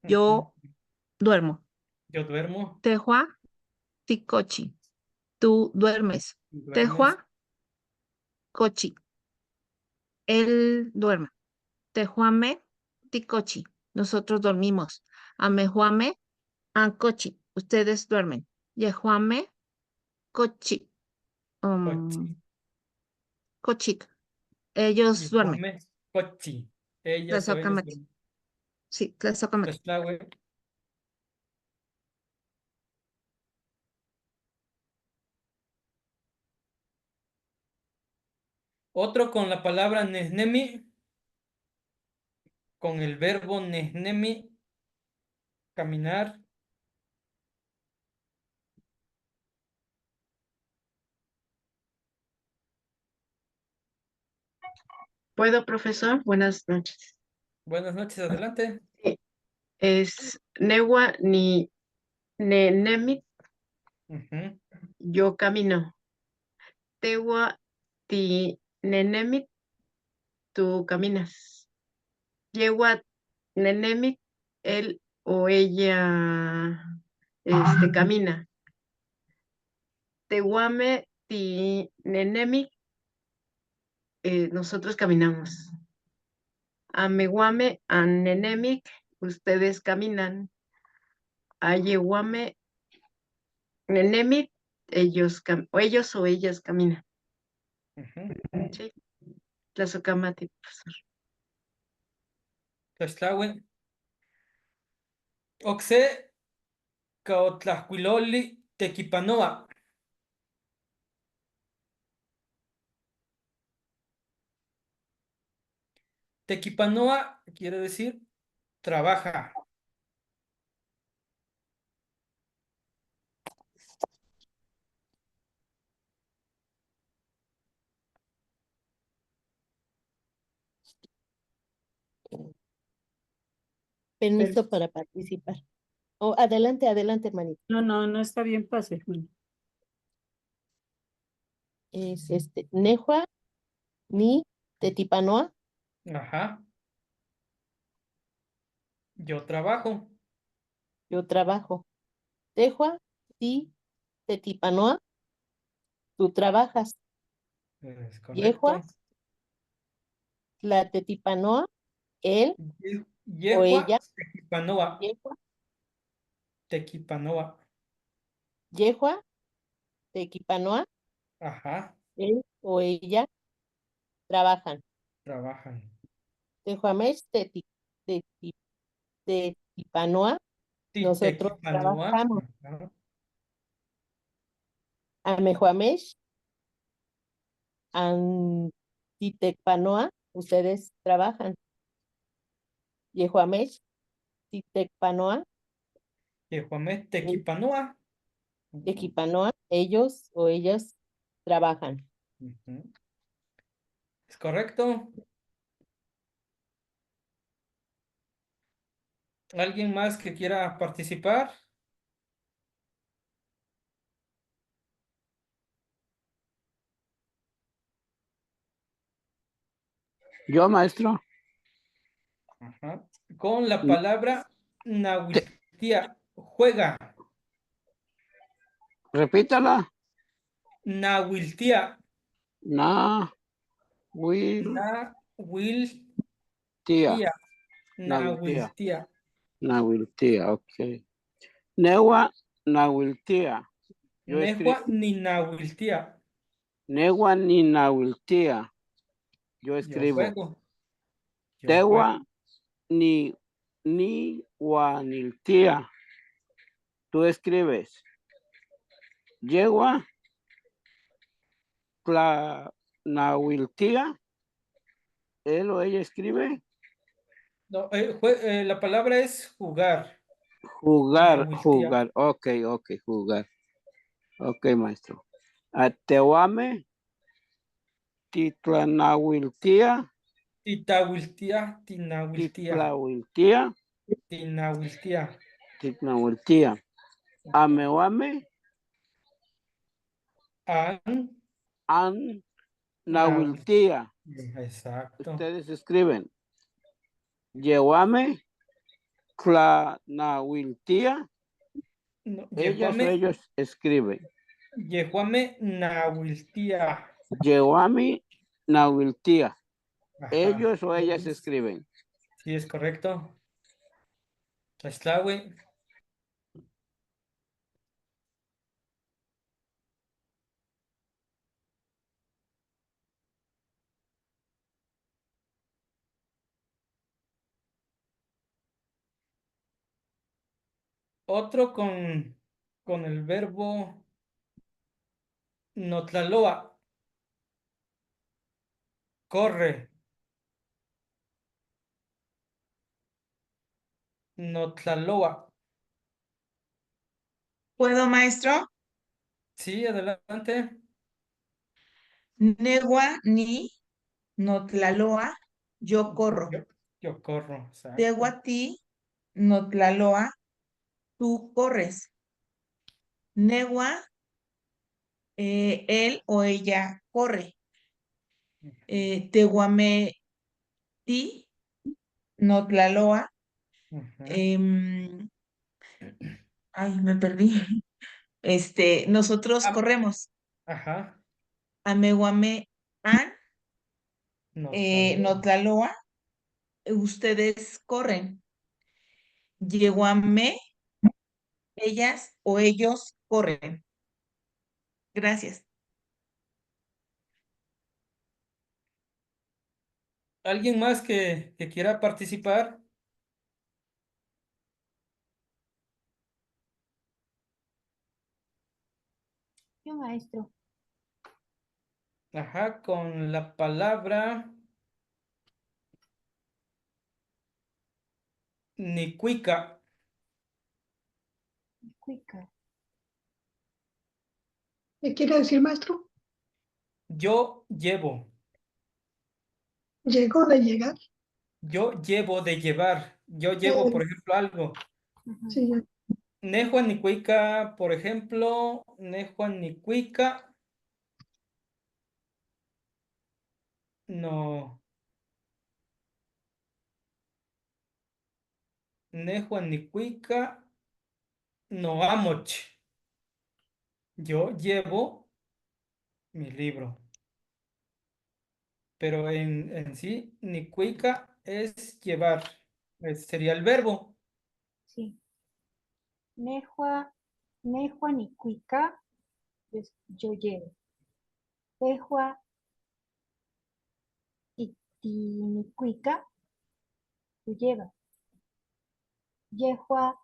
Yo Ujú, duermo. yo duermo. Tehua Tikochi. Tú duermes. Duermes. Tehua Kochi. Él duerme. Tehuame Tikochi. Nosotros dormimos. Amehuame Ankochi. Ustedes duermen. Yehuame Kochi. Cochi. Kochik. Ellos Y duermen. come cochi. Ellas o ellos Tlazocamati. duermen. Sí, tlazocamati. Tlaxtlahue. Otro con la palabra nehnemi, con el verbo nehnemi, caminar. ¿Puedo, profesor? Buenas noches. Buenas noches, adelante. Sí, es Newa ni Nenemit, Ujú, yo camino. Tewa ti Nenemit, tú caminas. Yewa Nenemit, él o ella camina. Tewame ti Nenemit, nosotros caminamos. Amewame Nenemik, ustedes caminan. Ayewame Nenemit, ellos o ellas caminan. ujú. Sí, Tlazocamati, profesor. Tlaxtlahue. Oxe, caotlahcuiloli, tequipanoa. Tequipanoa quiere decir trabaja. Permiso para participar. Oh, adelante, hermanito. No, no está bien, pase, hermano. Es Nehua ni Tetipanoa. Ajá. Yo trabajo. Yo trabajo. Tehua ti Tetipanoa. Tú trabajas. Es Yehua, correcto. la Tetipanoa. Él o Yehua, ella. tequipanoa. Yehua, Tequipanoa. Yehua, Tequipanoa. Ajá. Él o ella trabajan. Trabajan. Tehuamesh Teti. Tepanoa, nosotros Titequipanua. trabajamos. Ajá. Amejuamesh, Antitecpanoa, ustedes trabajan. Yehuamesh, Titecpanoa, Yehuamé Tequipanua. Equipanoa, ellos o ellas trabajan. Ujú. ¿Es correcto? ¿Alguien más que quiera participar? Yo, maestro. Ajá. Con la N- palabra te- Nahuiltía. Juega. repítala. Nahuiltía. Nahuiltía. Nahuiltía. Nahuiltía. Nahuiltía. Nahuiltía, ok. Newa Nahuiltía. Yo Nehua escribo. ni Nahuiltía. Newa ni Nahuiltía. Yo Yo escribo. juego. Yo juego. Tewa ni Guaniltía. Tú escribes. Yegua Nahuiltía. Él o ella escribe. No, la palabra es jugar. Jugar, Nahuiltía. jugar. Ok, jugar. Ok, maestro. Tehuame, Titlanahuiltía, Titahuiltía. Tinahuiltía. Titlahuiltía, Tinahuiltía. Titnahuiltía. Amewame, An. An Nahuiltía. Nahuiltía. Exacto. Ustedes escriben. Yewame, Clanahuiltía. No, Ellas o Yehuame. ellos escriben. Yehuame Nahuiltía. Yewami Nahuiltía. Ajá. Ellos o ellas escriben. Sí, es correcto. Tlaxtlahui. Otro con el verbo notlaloa. Corre. Notlaloa. ¿Puedo, maestro? Sí, adelante. Negua ni Notlaloa, yo corro. Yo corro. Exacto. Tehuati, Notlaloa, tú corres. Negua, él o ella corre. Tehuame, ti, Notlaloa, Ujú. ay, me perdí. Nosotros corremos. Ajá. Ameguame, an, Notlaloa. Notlaloa, ustedes corren. Yeguame, ellas o ellos corren. Gracias. ¿Alguien más que quiera participar? Yo, maestro. Ajá, con la palabra nicuica. Cuica. ¿Qué quiere decir, maestro? Yo llevo. ¿Llegó de llegar? Yo llevo de llevar. Yo llevo, por ejemplo, algo. Sí, ya. Nejuan nicuica, por ejemplo, Nejuan nicuica. No. Nejuan nicuica. No amoch. Yo llevo mi libro. Pero en sí, nicuica es llevar. Sería el verbo. Sí. Nejua ni cuica, yo llevo. Tejua y ni cuica, tú llevas. Yehua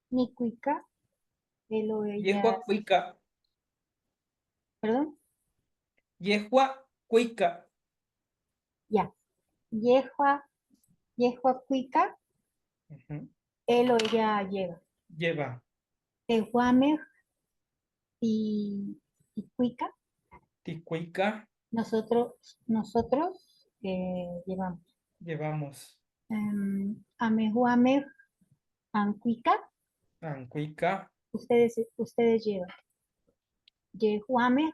ni cuica, él o ella, Yehua cuica. perdón, Yehua cuica. ya. Yehua cuica, Ujú. él o ella lleva. Lleva. Tehuamej y cuica, Ticuica. nosotros llevamos. Llevamos. Amehuamej ancuica, Ancuica. ustedes llevan. Yehuamej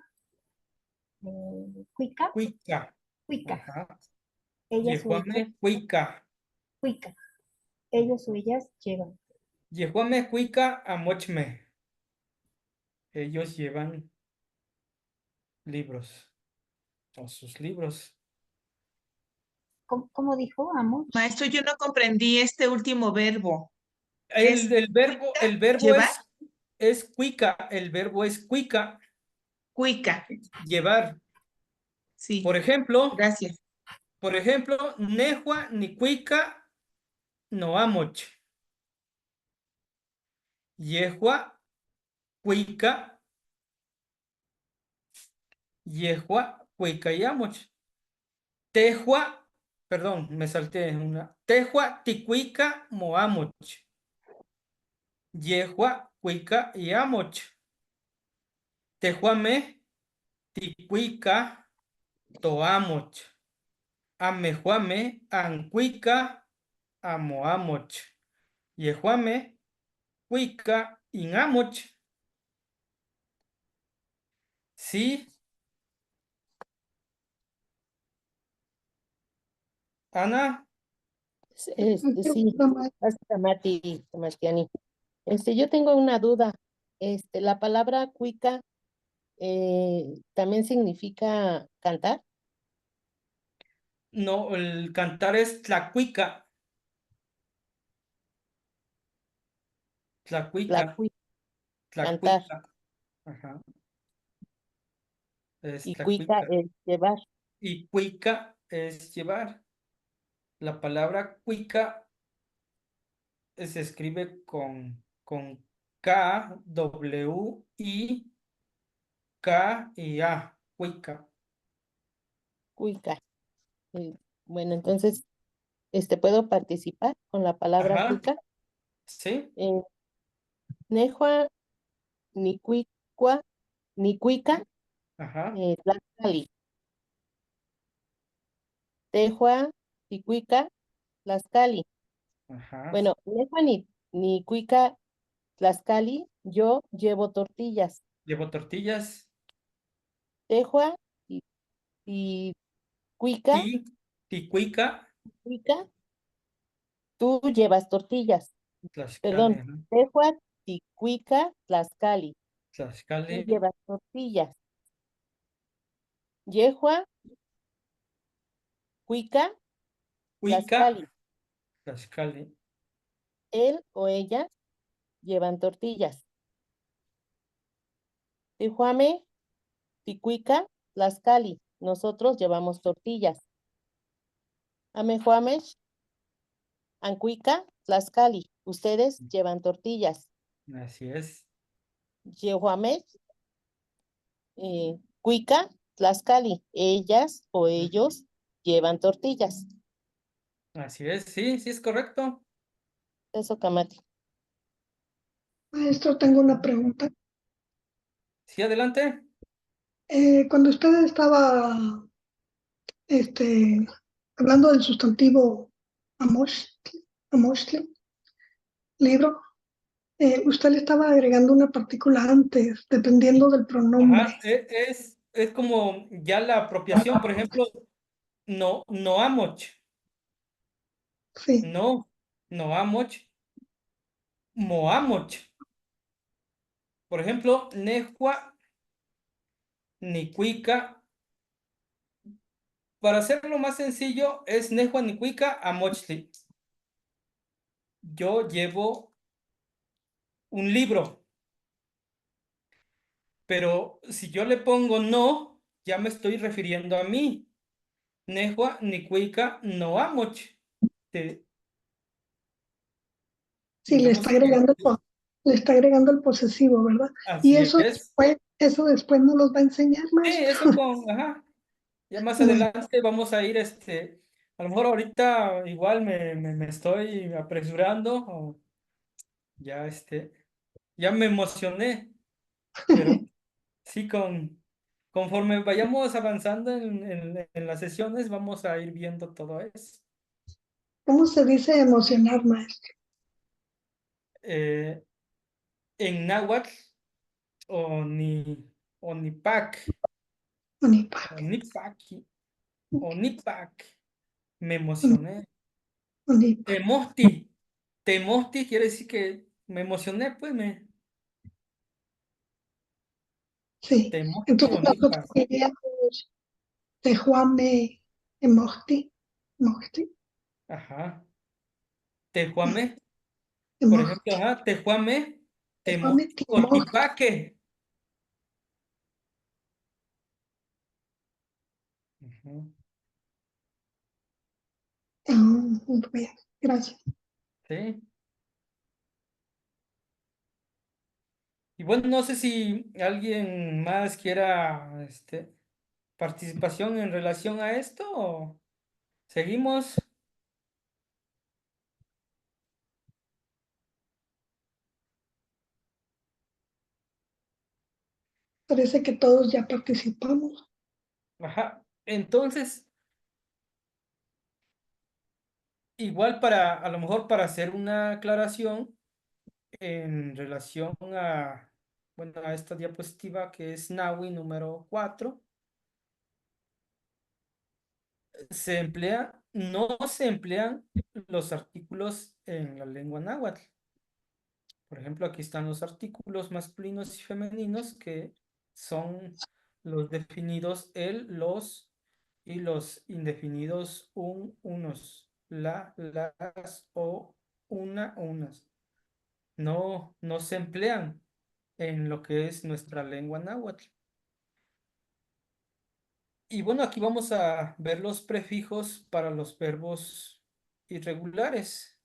cuica, Cuica. cuica. Ajá. Ellas o ellos, Yehuame cuica. cuica. Ellos o ellas llevan. Yehuame cuica amochme. Ellos llevan libros. O sus libros. ¿Cómo dijo, Amo? Maestro, yo no comprendí este último verbo. El verbo ¿Llevar? es cuica. El verbo es cuica. Cuica. Llevar. Sí. Por ejemplo, Gracias. nehua ni cuica no amoch. Yehua cuica. Yehua cuica y amoch. Tehua, perdón, me salté una. Tehua ticuica moamoch. Yehua cuica y amoch. Tehuame ticuica toamoch. Amejuame ancuica amoamoch. Yehuame cuica inamoch. Sí, Ana. Sí, Pregunta, maestra. hasta Mati, Sebastiani. Yo tengo una duda. La palabra cuica también significa cantar. No, el cantar es tlacuica. Tlacuica. Cantar. Tlacuica. Ajá. Es Y cuica tlacuica. es llevar. Y cuica es llevar. La palabra cuica se escribe con K, W, I, K y A. Cuica. Cuica. Bueno, entonces, ¿puedo participar con la palabra Ajá. cuica? Sí. Nehua ni cuicua, ni cuica, Ajá. tlaxcali. Tehua y cuica, tlaxcali. Ajá. Bueno, nehua ni cuica, tlaxcali, yo llevo tortillas. Llevo tortillas. Tehua y cuica, Ticuica. tú llevas tortillas. Tlaxcali. Perdón, Tehua y cuica, tlaxcali. Tú Tlaxcali. llevas tortillas. Yehua, cuica, Cuica. tlaxcali. Tlaxcali. Él o ella llevan tortillas. Tijuame, ticuica, tlaxcali. Nosotros llevamos tortillas. Amejuamesh, ancuica, tlaxcali. Ustedes llevan tortillas. Así es. Yehuamesh, cuica, tlaxcali. Ellas o ellos llevan tortillas. Así es. Sí, sí es correcto. Eso, Camati. Maestro, tengo una pregunta. Sí, adelante. Cuando usted estaba hablando del sustantivo amoshli, libro, usted le estaba agregando una partícula antes, dependiendo del pronombre. Ajá. Es como ya la apropiación, por ejemplo, no amoch. Sí. No amoch. Moamoch. Por ejemplo, nehua ni cuica. Para hacerlo más sencillo, es nehua ni cuica amochli. Yo llevo un libro. Pero si yo le pongo no, ya me estoy refiriendo a mí. Nehua ni cuica no amoch. te, Sí, le digamos está que agregando le está agregando el posesivo, ¿verdad? Y así es. eso después no los va a enseñar, Sí, maestro. eso ajá, ya más Bueno, adelante vamos a ir, a lo mejor ahorita igual me estoy apresurando, o ya, ya me emocioné, pero sí, conforme vayamos avanzando en las sesiones, vamos a ir viendo todo eso. ¿cómo se dice emocionar, maestro? Eh, en náhuatl, Onipac, Onipac, Onipaki, Onipac, me emocioné. Onipac. Temosti quiere decir que me emocioné, pues Sí, Temosti, entonces nosotros Onipac, diríamos Tehuame Emosti, Mosti, ajá. Tejuame, por ejemplo, Emosti, ajá, Tejuame, Tehuame Temosti, Timosti. Otipaque. Ujú, Muy bien, gracias. sí. Y bueno, no sé si alguien más quiera participación en relación a esto o seguimos. Parece que todos ya participamos. Ajá. Entonces, igual a lo mejor para hacer una aclaración en relación bueno, a esta diapositiva que es NAWI número 4, no se emplean los artículos en la lengua náhuatl. Por ejemplo, aquí están los artículos masculinos y femeninos que son los definidos el, los y los indefinidos unos, las o unas. No se emplean en lo que es nuestra lengua náhuatl. Y bueno, aquí vamos a ver los prefijos para los verbos irregulares,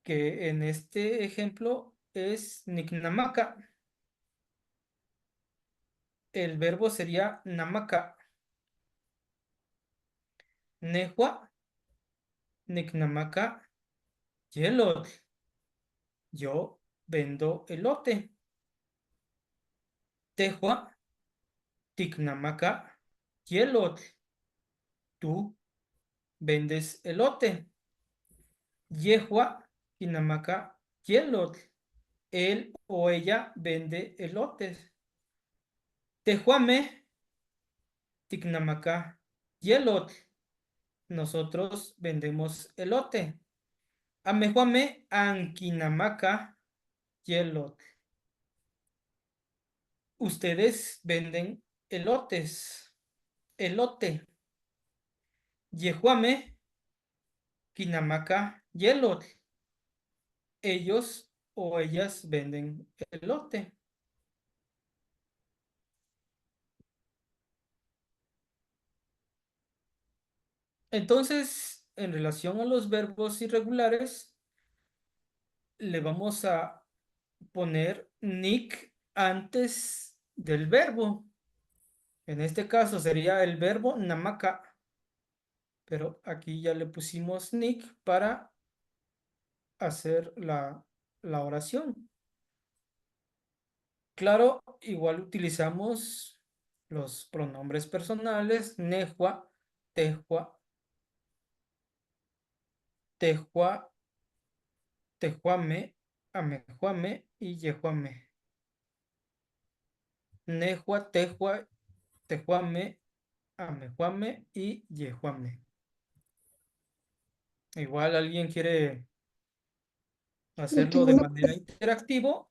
que en este ejemplo es niknamaka. El verbo sería namaka. Nehua, niknamaka, yelot. Yo vendo elote. Tehua, tiknamaka, yelot. Tú vendes elote. Yehua, kinamaka, yelot. Él o ella vende elotes. Tehuame, tiknamaka, yelot. Nosotros vendemos elote. Amehuame, ankinamaka, yelot. Ustedes venden elotes. Elote. Yehuame, kinamaka, yelot. Ellos o ellas venden elote. Entonces, en relación a los verbos irregulares, le vamos a poner nick antes del verbo. En este caso sería el verbo namaka, pero aquí ya le pusimos nick para hacer la oración. Claro, igual utilizamos los pronombres personales, nehua, tehua, tehua, tehuame, amejuame y yehuame. Nehua, tehua, tehuame, amejuame y yehuame. Igual alguien quiere hacerlo de manera interactivo.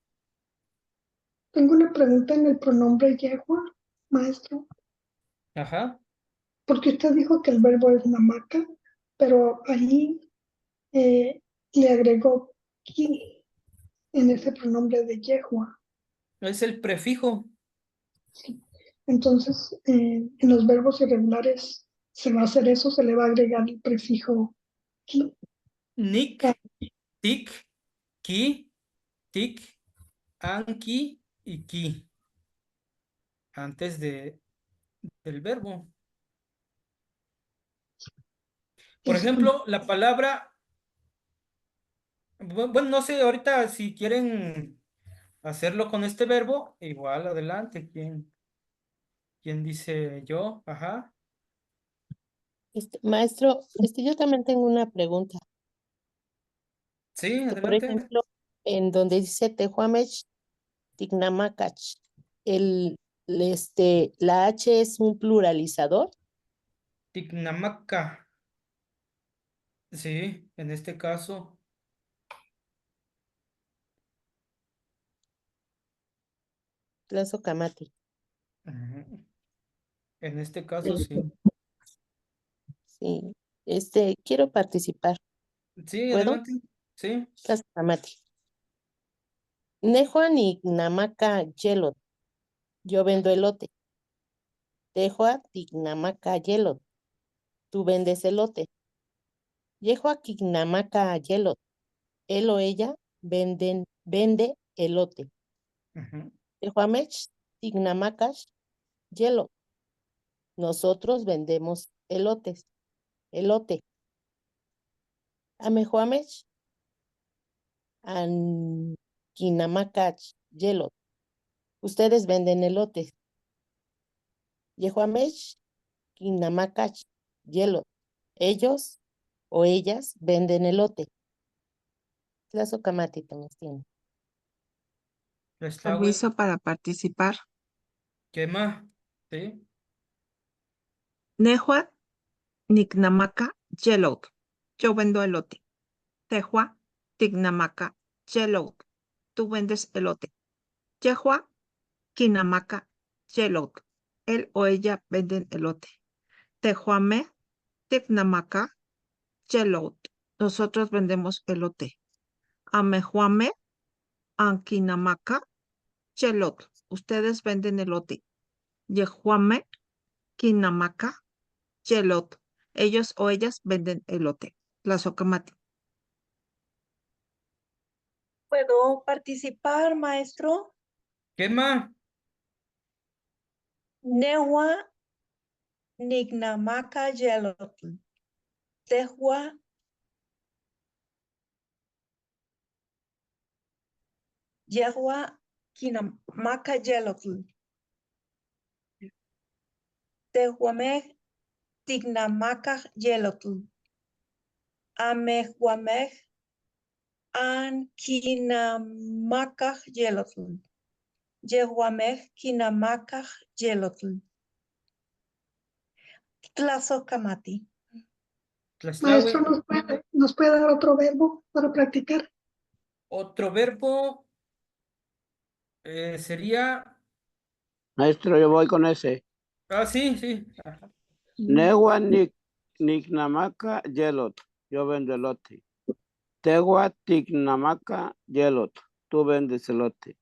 Tengo una pregunta en el pronombre yehua, maestro, Ajá. porque usted dijo que el verbo es namaka, pero allí le agregó ki en ese pronombre de yehua. Es el prefijo. Sí. Entonces, en los verbos irregulares se va a hacer eso, se le va a agregar el prefijo Nick, tic, ki, tic, anki y ki. Antes del verbo. Por ejemplo, la palabra, bueno, no sé, ahorita si quieren hacerlo con este verbo, igual adelante. ¿Quién dice yo? Ajá. Maestro, yo también tengo una pregunta. Sí, Por adelante. ejemplo, en donde dice Tehuamech, Ticnamacach, la H es un pluralizador. Ticnamaca. Sí, en este caso. Tlazocamati. Ujú. En este caso, sí. Sí, quiero participar. Sí, ¿Puedo? adelante. Sí. Tlazocamati. Nehuan y Namaca Yelot. Yo vendo elote. Tejua Tignamaca Yelot. Tú vendes elote. Yehua Tignamaca Yelot. Él o ella vende elote. Ujú. Tehuamech Tignamacas Yelot. Nosotros vendemos elotes. Elote. Amehuamech an Kinamacach Yelot. Ustedes venden elotes. Yehuamech Kinamacach Yelot. Ellos o ellas venden elote. Tlazocamati también tiene. Permiso para participar. ¿Qué más? Sí. Nehuat, Nicnamaca, Yelot. Yo vendo elote. Tejua, Tignamaca, Yelot. Tú vendes elote. Yehua, Kinamaca, Yelot. Él o ella venden elote. Tejuame, Tignamaca, Yelot. Nosotros vendemos elote. Amejuame, Ankinamaca, Yelot. Ustedes venden elote. Yehuame, Kinamaca, Yelot. Ellos o ellas venden elote. Tlazocamati. ¿Puedo participar, maestro? ¿Qué más? Newa Nignamaca Yelotl. Tehua Yehua Kinamaca Yelotl. Tehuamej Tignamaca Yelotl. Amehuamej Ankinamaca Yelotl. Yehuamej Kinamaca Yelotl. Tlazocamati. Maestro, ¿nos puede dar otro verbo para practicar? Otro verbo sería. Maestro, yo voy con ese. Ah, sí, sí. Ajá. Newa Nicnamaca Yelot. Yo vendo elote. Tegua Ticnamaca Yelot. Tú vendes elote.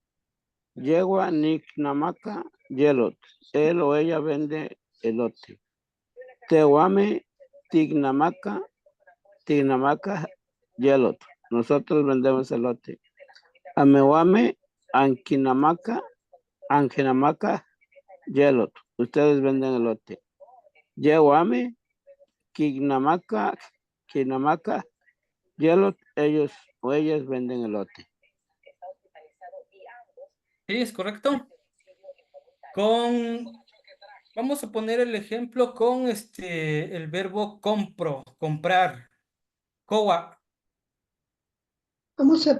Yegua Nicnamaca Yelot. Él o ella vende elote. Tehuame Tignamaca Yelot. Nosotros vendemos elote. Amewame Ankinamaca Yelot. Ustedes venden elote. Yehuame Kinamaca Yelot. Ellos o ellas venden elote. Sí, es correcto. Vamos a poner el ejemplo con el verbo comprar. Kowa. ¿Cómo se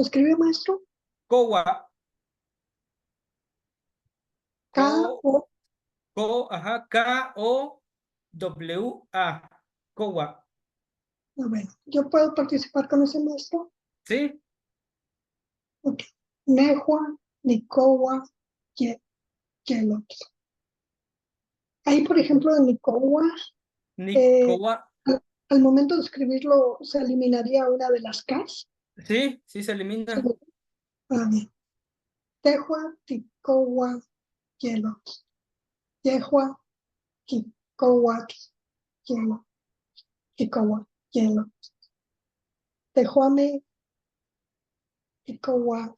escribe, maestro? Kowa. K-O. Ajá, K-O-W-A. Kowa. Bueno, ¿yo puedo participar con ese maestro? ¿Sí? Ok. Nehua, Nicowa, Yelot. Ahí, por ejemplo, en Nicowa, al momento de escribirlo, ¿se eliminaría una de las Ks? Sí, sí se elimina. Bien. Tehua, Ticowa, Yelot. Yehua, Kikowa, Yelot. Ticowa. yellow. Tehuame, tikowa,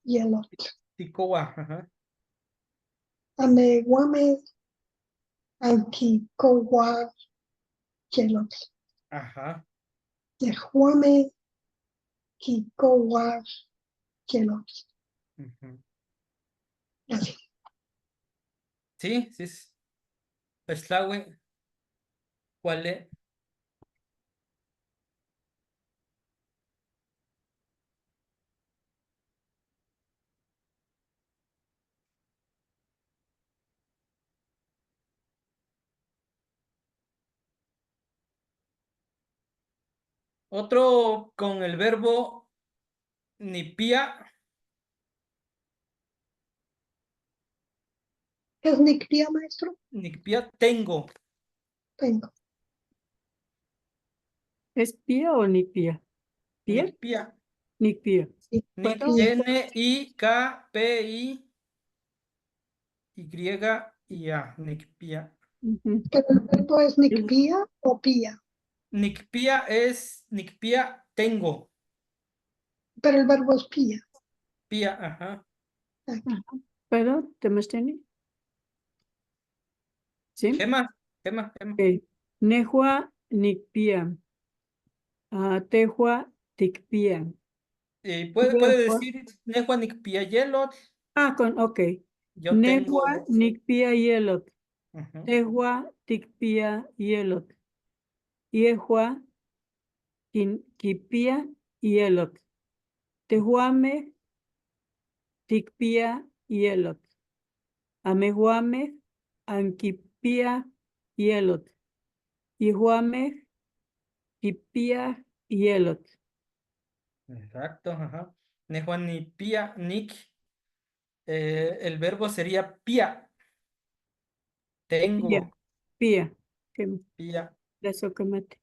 yellow. Ticoa, ajá. Ameguame, ankikowa, yellow. Ajá. Tehuame, kikowa, yellow. Ujú. Gracias. Sí, sí. Peslawe, ¿cuál es? Otro con el verbo nipia. ¿Es Nicpia, maestro? Nipia tengo. Tengo. ¿Es pía o nipia? ¿Pía? Nicpia. Nicpia. Sí. Nic, Pía. Nikpia. Nicpia. Ujú. ¿Pero el verbo es Nicpia o pía? Nicpia es Nicpia tengo. Pero el verbo es pía. Pia, ajá. Ajá. ¿Pero Temesteni? ¿Sí? Gema. Ok. Nehua nicpia. Tehua ticpia. Puede Yehua. decir Nehua Nicpia yelot. Ok. Yo Nehua tengo. nicpia yelot. Ujú. Tehua ticpia yelot. Yehua kipia yelot. Tehuame ticpia yelot. Amehuame ankipia yelot. Ihuame kipia yelot. Exacto, ajá. Nehua Nipia Nick. El verbo sería pia. Pia. Tengo. Pia. Pia. Eso que mate.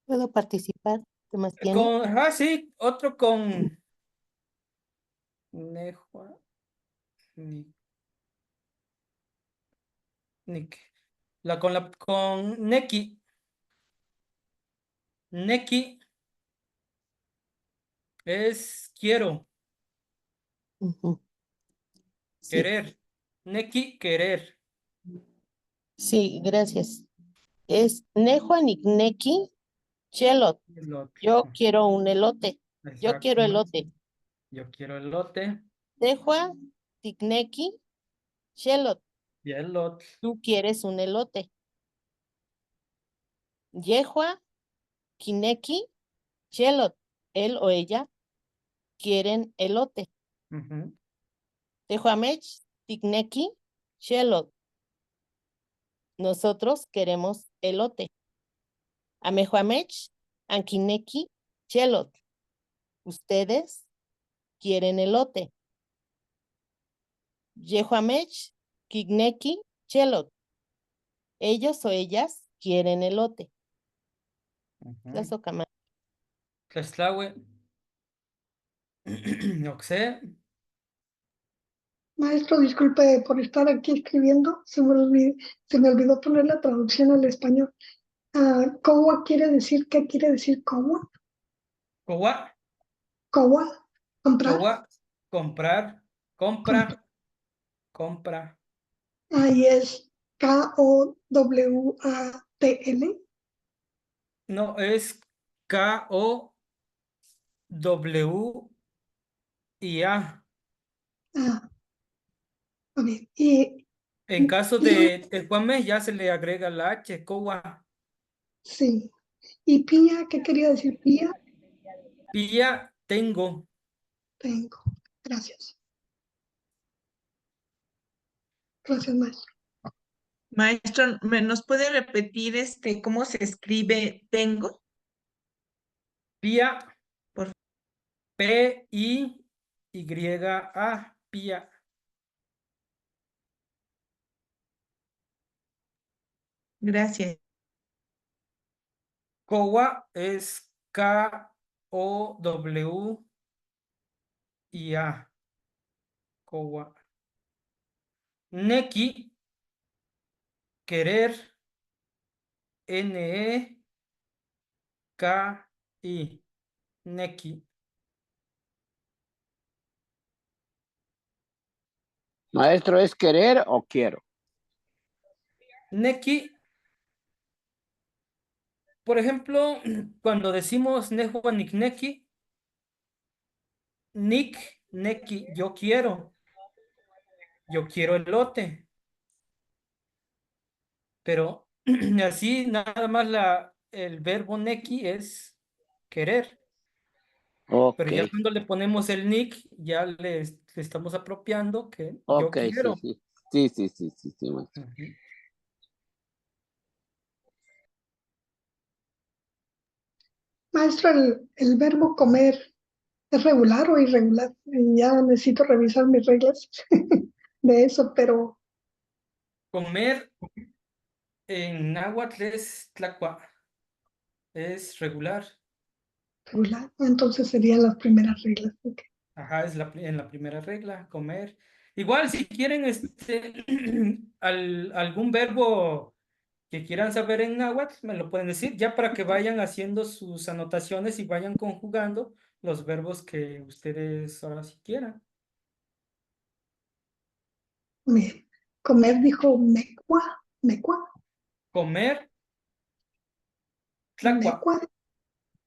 ¿Puedo participar? ¿Qué más tiene? Sí, otro con Nehua Nick. Con Neki. Neki es quiero, Ujú. Sí, querer. Neki, querer. sí, gracias. Es Nehua Nikneki Chelot. Elote. Yo quiero un elote. Yo quiero Exactamente. elote. Yo quiero elote Nehua Tikneki Chelot. y elote. Tú quieres un elote. Yehua Kineki Chelot. Él o ella quieren elote. Ujú. Tehuamech Tikneki Chelot. Nosotros queremos elote. Amehuamech Ankineki Chelot. Ustedes quieren elote. Yehuamech Kigneki Chelot. Ellos o ellas quieren elote. Ujú. Socama. Tlaxtlaue. Oxe. Maestro, disculpe por estar aquí escribiendo. Se me olvidó poner la traducción al español. ¿Kowa quiere decir? ¿Qué quiere decir kowa? Cowa. Kowa, comprar. Cowa. Comprar. Compra. Compra. Ahí es Kowatl. No, es Kowia. Ah, a ver. Y En caso pía, de Tehuame ya se le agrega la H, Cowa. sí. ¿Y pía? ¿Qué quería decir pía? Pía, tengo. Tengo. Gracias. Gracias, maestro. Maestro, ¿nos puede repetir cómo se escribe tengo? Pía, Por P-I-Y-A, pía. Gracias. Cowa es K-O-W-A. O, W y A. Cowa. Neki, querer, N-E, K-I. Neki. Maestro, ¿es querer o quiero? Neki, por ejemplo, cuando decimos Nehua Nikneki, Nik, Neki, yo quiero elote, pero así nada más el verbo Neki es querer, Ok, pero ya cuando le ponemos el Nik, ya le estamos apropiando que yo ok, sí, quiero. sí. Sí, sí, sí, sí, sí, maestro. Ujú. Maestro, el verbo comer es regular o irregular. Ya necesito revisar mis reglas de eso, pero Comer en náhuatl es tlacua, es regular. regular. Entonces serían las primeras reglas. Ok. Ajá, es en la primera regla, comer. Igual, si quieren algún verbo que quieran saber en náhuatl, me lo pueden decir, ya para que vayan haciendo sus anotaciones y vayan conjugando los verbos que ustedes ahora sí quieran. Bien. Comer dijo mecua, mecua, Comer, tlacua, mecua,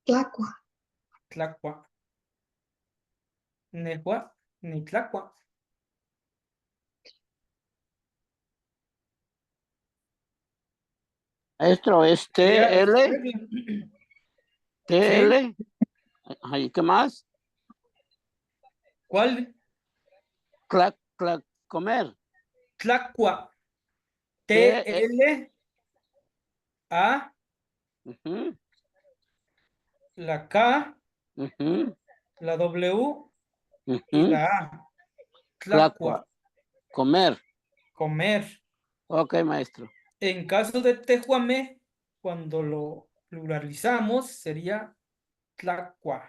tlacua. tlacua. Nehua, ni tlacua. Maestro, ¿es Sería esa TL? regla. ¿Sí? TL. Ay, ¿qué más? ¿Cuál? Clac, clac, comer. Tlacua. T, T-L-A, ujú, la K, ujú, la W y ujú. la A. Tlacua, Tlacua, comer. comer. Ok, maestro. En caso de tejuame, cuando lo pluralizamos, sería tlacua.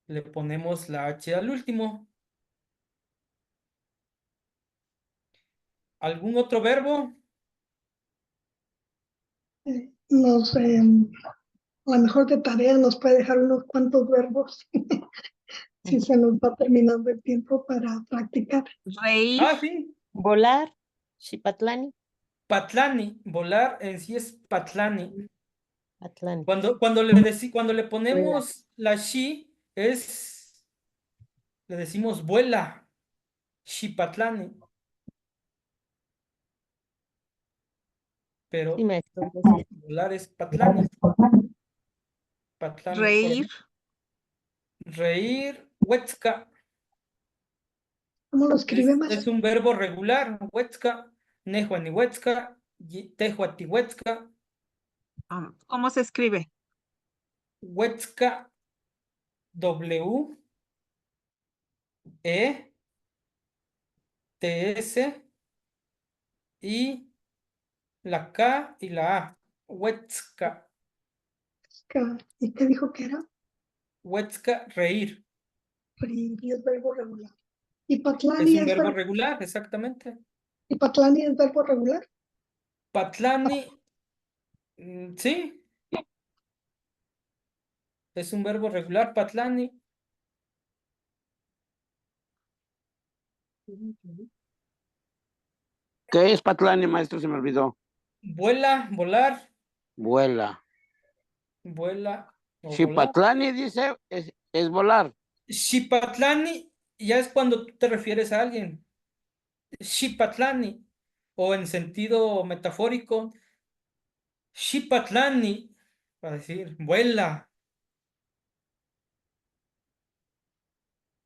Le ponemos la H al último. ¿Algún otro verbo? Nos, a lo mejor de tarea nos puede dejar unos cuantos verbos si se nos va terminando el tiempo para practicar. Reír, Ah, sí. Volar, Xipatlani, Patlani. Volar en sí es patlani. Atlantis. Cuando le Vuela. ponemos la shi, le decimos vuela. Xipatlani. Sí, Pero maestro. Entonces, volar es patlani. Patlani. Por reír, ejemplo, reír, huetzca. ¿Cómo lo escribe más? Es un verbo regular. Huetzca, nehuani huetzca, tehuati huetzca, ¿cómo se escribe? huetzca, W, E, T, S, y la K y la A. Huetzca, ¿Y qué dijo que era? huetzca, reír. Reír, y es verbo regular. ¿Y Es Patlani un es verbo verbo, regular, exactamente. y Patlani es verbo regular? Patlani, sí, es un verbo regular. Patlani, ¿Qué es Patlani, maestro? Se me olvidó. vuela, volar, Vuela. vuela o volar. Xipatlani dice es volar. Xipatlani ya es cuando tú te refieres a alguien. Xipatlani, o en sentido metafórico, Xipatlani, para decir, vuela.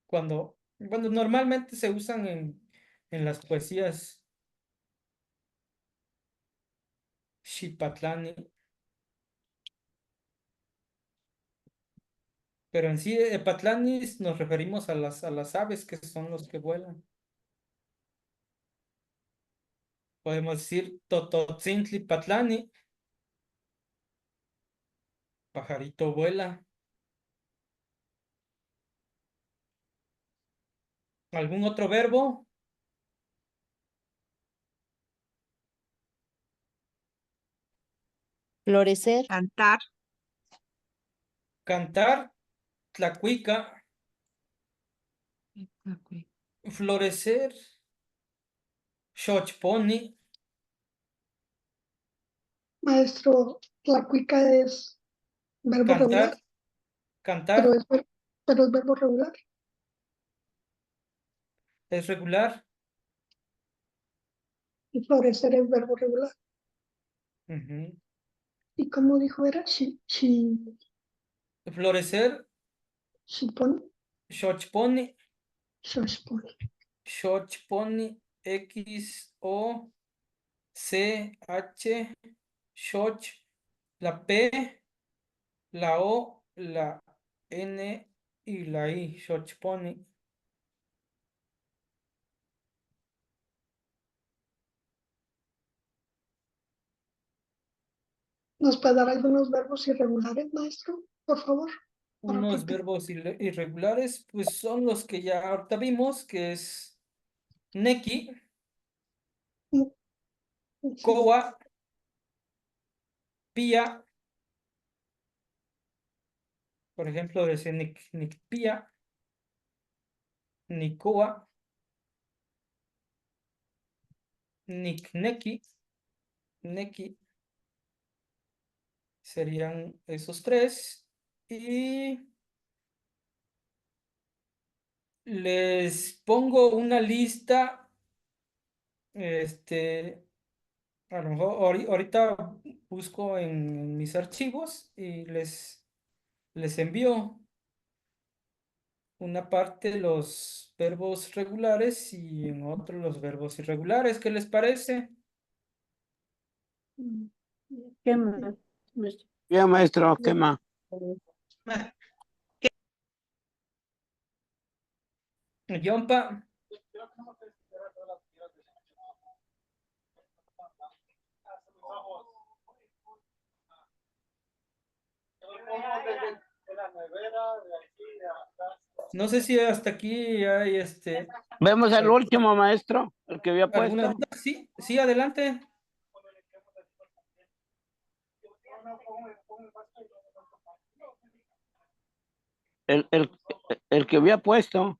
Cuando normalmente se usan en las poesías Xipatlani, pero en sí, Patlanis nos referimos a las aves que son los que vuelan. Podemos decir Tototzintli Patlani, pajarito vuela. ¿Algún otro verbo? Florecer. Cantar. Cantar, tlacuica. Florecer, xochponi. Maestro, la cuica es verbo regular, Cantar, pero es verbo regular. es regular. Y florecer es verbo regular. Ujú. ¿Y cómo dijo era? Florecer, Shiponi, xochponi. shoshponi. Xochponi, X-O-C-H, xoch, la P, la O, la N y la I, xochponi. ¿Nos puede dar algunos verbos irregulares, maestro? Por favor. Para Unos practicar. verbos irregulares, pues son los que ya ahorita vimos, que es neki, koa, pia, por ejemplo, decir nikpia, nikoa, nikneki, neki, serían esos tres. Y les pongo una lista, a lo mejor ahorita busco en mis archivos y les envío una parte los verbos regulares y en otro los verbos irregulares. ¿Qué les parece? ¿Qué más? maestro? Ya, maestro, ¿qué más? Ma- Yompa, no sé si hasta aquí hay Vemos el último, maestro, el que había alguna puesto. duda. Sí, sí, adelante. El, el, el que había puesto.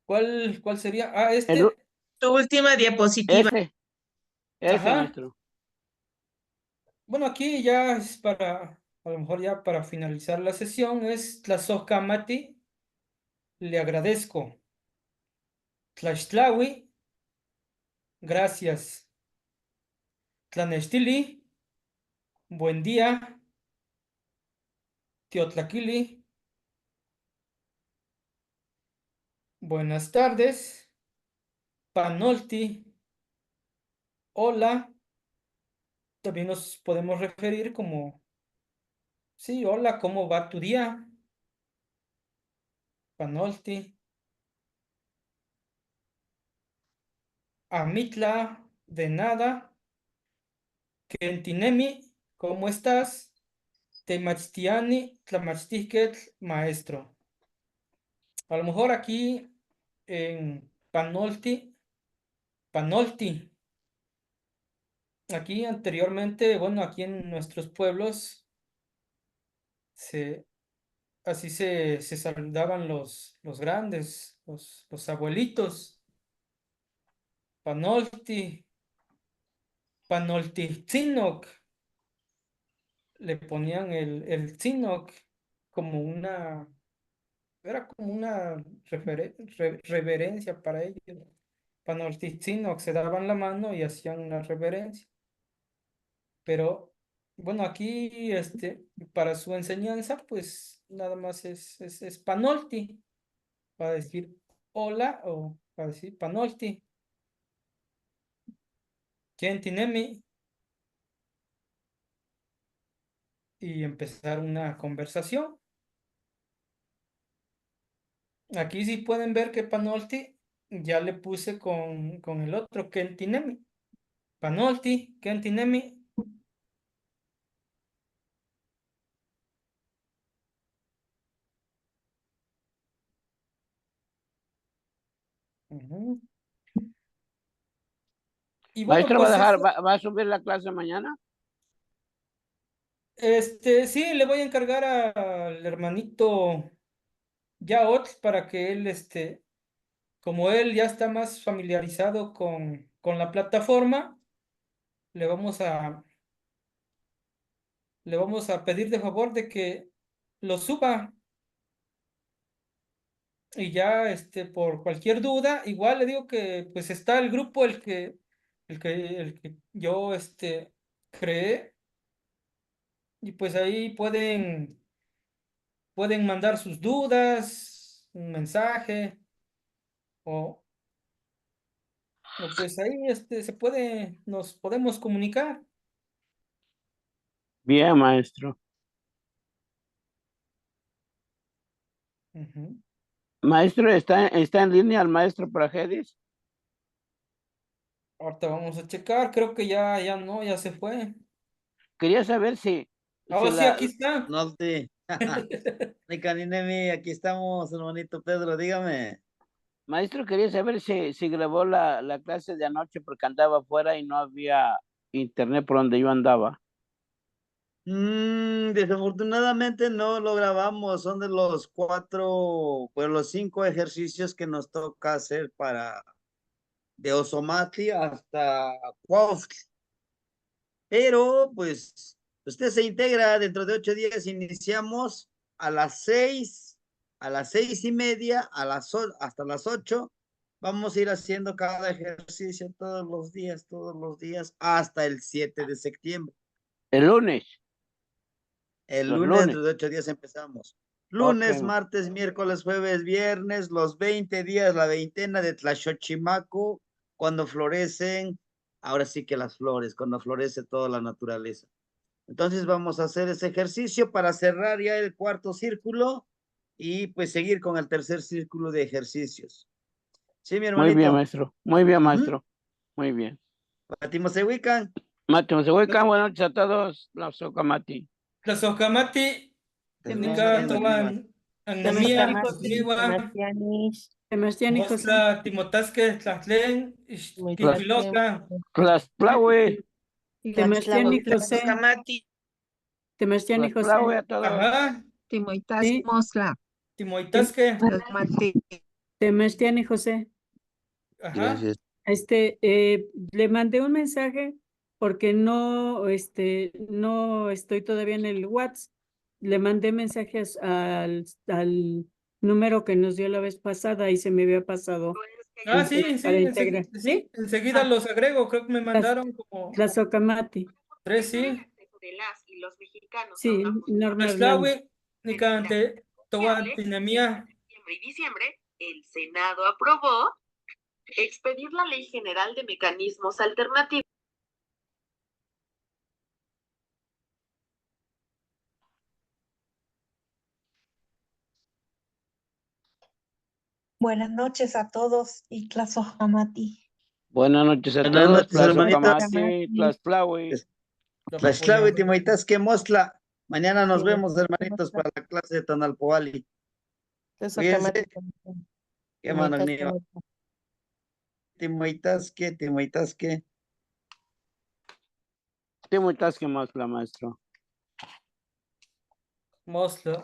¿Cuál sería? Ah, El, Tu última diapositiva. ese, Ajá. maestro. Bueno, aquí ya es a lo mejor ya para finalizar la sesión, es Tlazohcamati, le agradezco. Tlaxtlaui, gracias. Tlanextili, buen día. Teotlaquili, buenas tardes. Panolti, hola. También nos podemos referir como, sí, hola, ¿cómo va tu día? Panolti. Amitla, de nada. Kentinemi, ¿cómo estás? Temachtiani, tlamachtiquetl, maestro. A lo mejor aquí en Panolti. Aquí anteriormente, bueno, aquí en nuestros pueblos, así se saludaban los grandes, los abuelitos. Panolti, Panoltitzinoc, le ponían el tzinoc como era como una reverencia para ellos. Panoltitzinoc, se daban la mano y hacían una reverencia. Pero bueno, aquí para su enseñanza, pues nada más es Panolti, para decir hola o para decir Panolti. Kentinemi, y empezar una conversación. Aquí sí pueden ver que Panolti ya le puse con el otro, Kentinemi. Panolti, Kentinemi. Ujú. Y bueno, Maestro, ¿va a pues dejar, eso, va a subir la clase mañana? sí, le voy a encargar al hermanito Yaot para que él, como él ya está más familiarizado con la plataforma, le vamos a, le vamos a pedir de favor de que lo suba y ya, por cualquier duda, igual le digo que pues está el grupo el que yo, creé y pues ahí pueden mandar sus dudas, un mensaje o, o pues ahí, nos podemos comunicar. Bien, maestro. Ujú. Maestro, ¿está en línea el maestro Prajedis? Ahorita vamos a checar, creo que ya no, ya se fue. Quería saber si Oh, sí, aquí está. No, sí. Ni Caninemi, aquí estamos, hermanito Pedro, dígame. maestro, quería saber si grabó la clase de anoche porque andaba afuera y no había internet por donde yo andaba. Desafortunadamente no lo grabamos, son de los 4, pues los 5 ejercicios que nos toca hacer de Osomati hasta Cuautla. Pero pues usted se integra dentro de 8 días, iniciamos a las 6, a las 6:30, hasta las 8. Vamos a ir haciendo cada ejercicio todos los días, hasta el 7 de septiembre. El lunes, El los lunes, lunes. dentro de 8 días empezamos. Ok, Lunes, martes, miércoles, jueves, viernes, los 20 días, la veintena de Tlaxochimaco, cuando florecen, ahora sí que las flores, cuando florece toda la naturaleza. Entonces vamos a hacer ese ejercicio para cerrar ya el cuarto círculo y pues seguir con el tercer círculo de ejercicios. Sí, mi muy bien, hermanito. maestro. Muy bien, maestro. Muy bien. Patimo se ubican. Mati, buenas noches a todos. La Socamati. Tlazohcamati, nika toan anomía, niwa, Sebastián y José. mostla timotasque, tlahtlen, ixquipiloca. Tlaxplaue. Sebastián y José. Tlaxcamati. Sebastián y José. Tlaxplaue a todos. Ajá, Timoitasque Mosla. timoitasque, Tlaxmati. Sebastián y José. ajá. Le mandé un mensaje porque no estoy todavía en el WhatsApp. Le mandé mensajes al número que nos dio la vez pasada y se me había pasado. Ah, sí, Para enseguida, integrar. ¿Sí? enseguida los agrego, creo que me mandaron como Tlazocamati. 3, sí. Sí, Norma Hernández. Tlaxtlahui, nika ante toan tinemia. Y diciembre, el Senado aprobó expedir la Ley General de Mecanismos Alternativos. Buenas noches a todos y Tlazohcamati. Buenas noches a Buenas todos. noches, hermanitos. Tlazocamati, Tlaxplaue. Tlaxtlahui, Timoitasque, Mostla. Mañana nos Sí, vemos, hermanitos, para la clase de Tonalpoali. Cuídense. Qué mano, Timoitasque. Timoitasque más, la maestro. Mostla.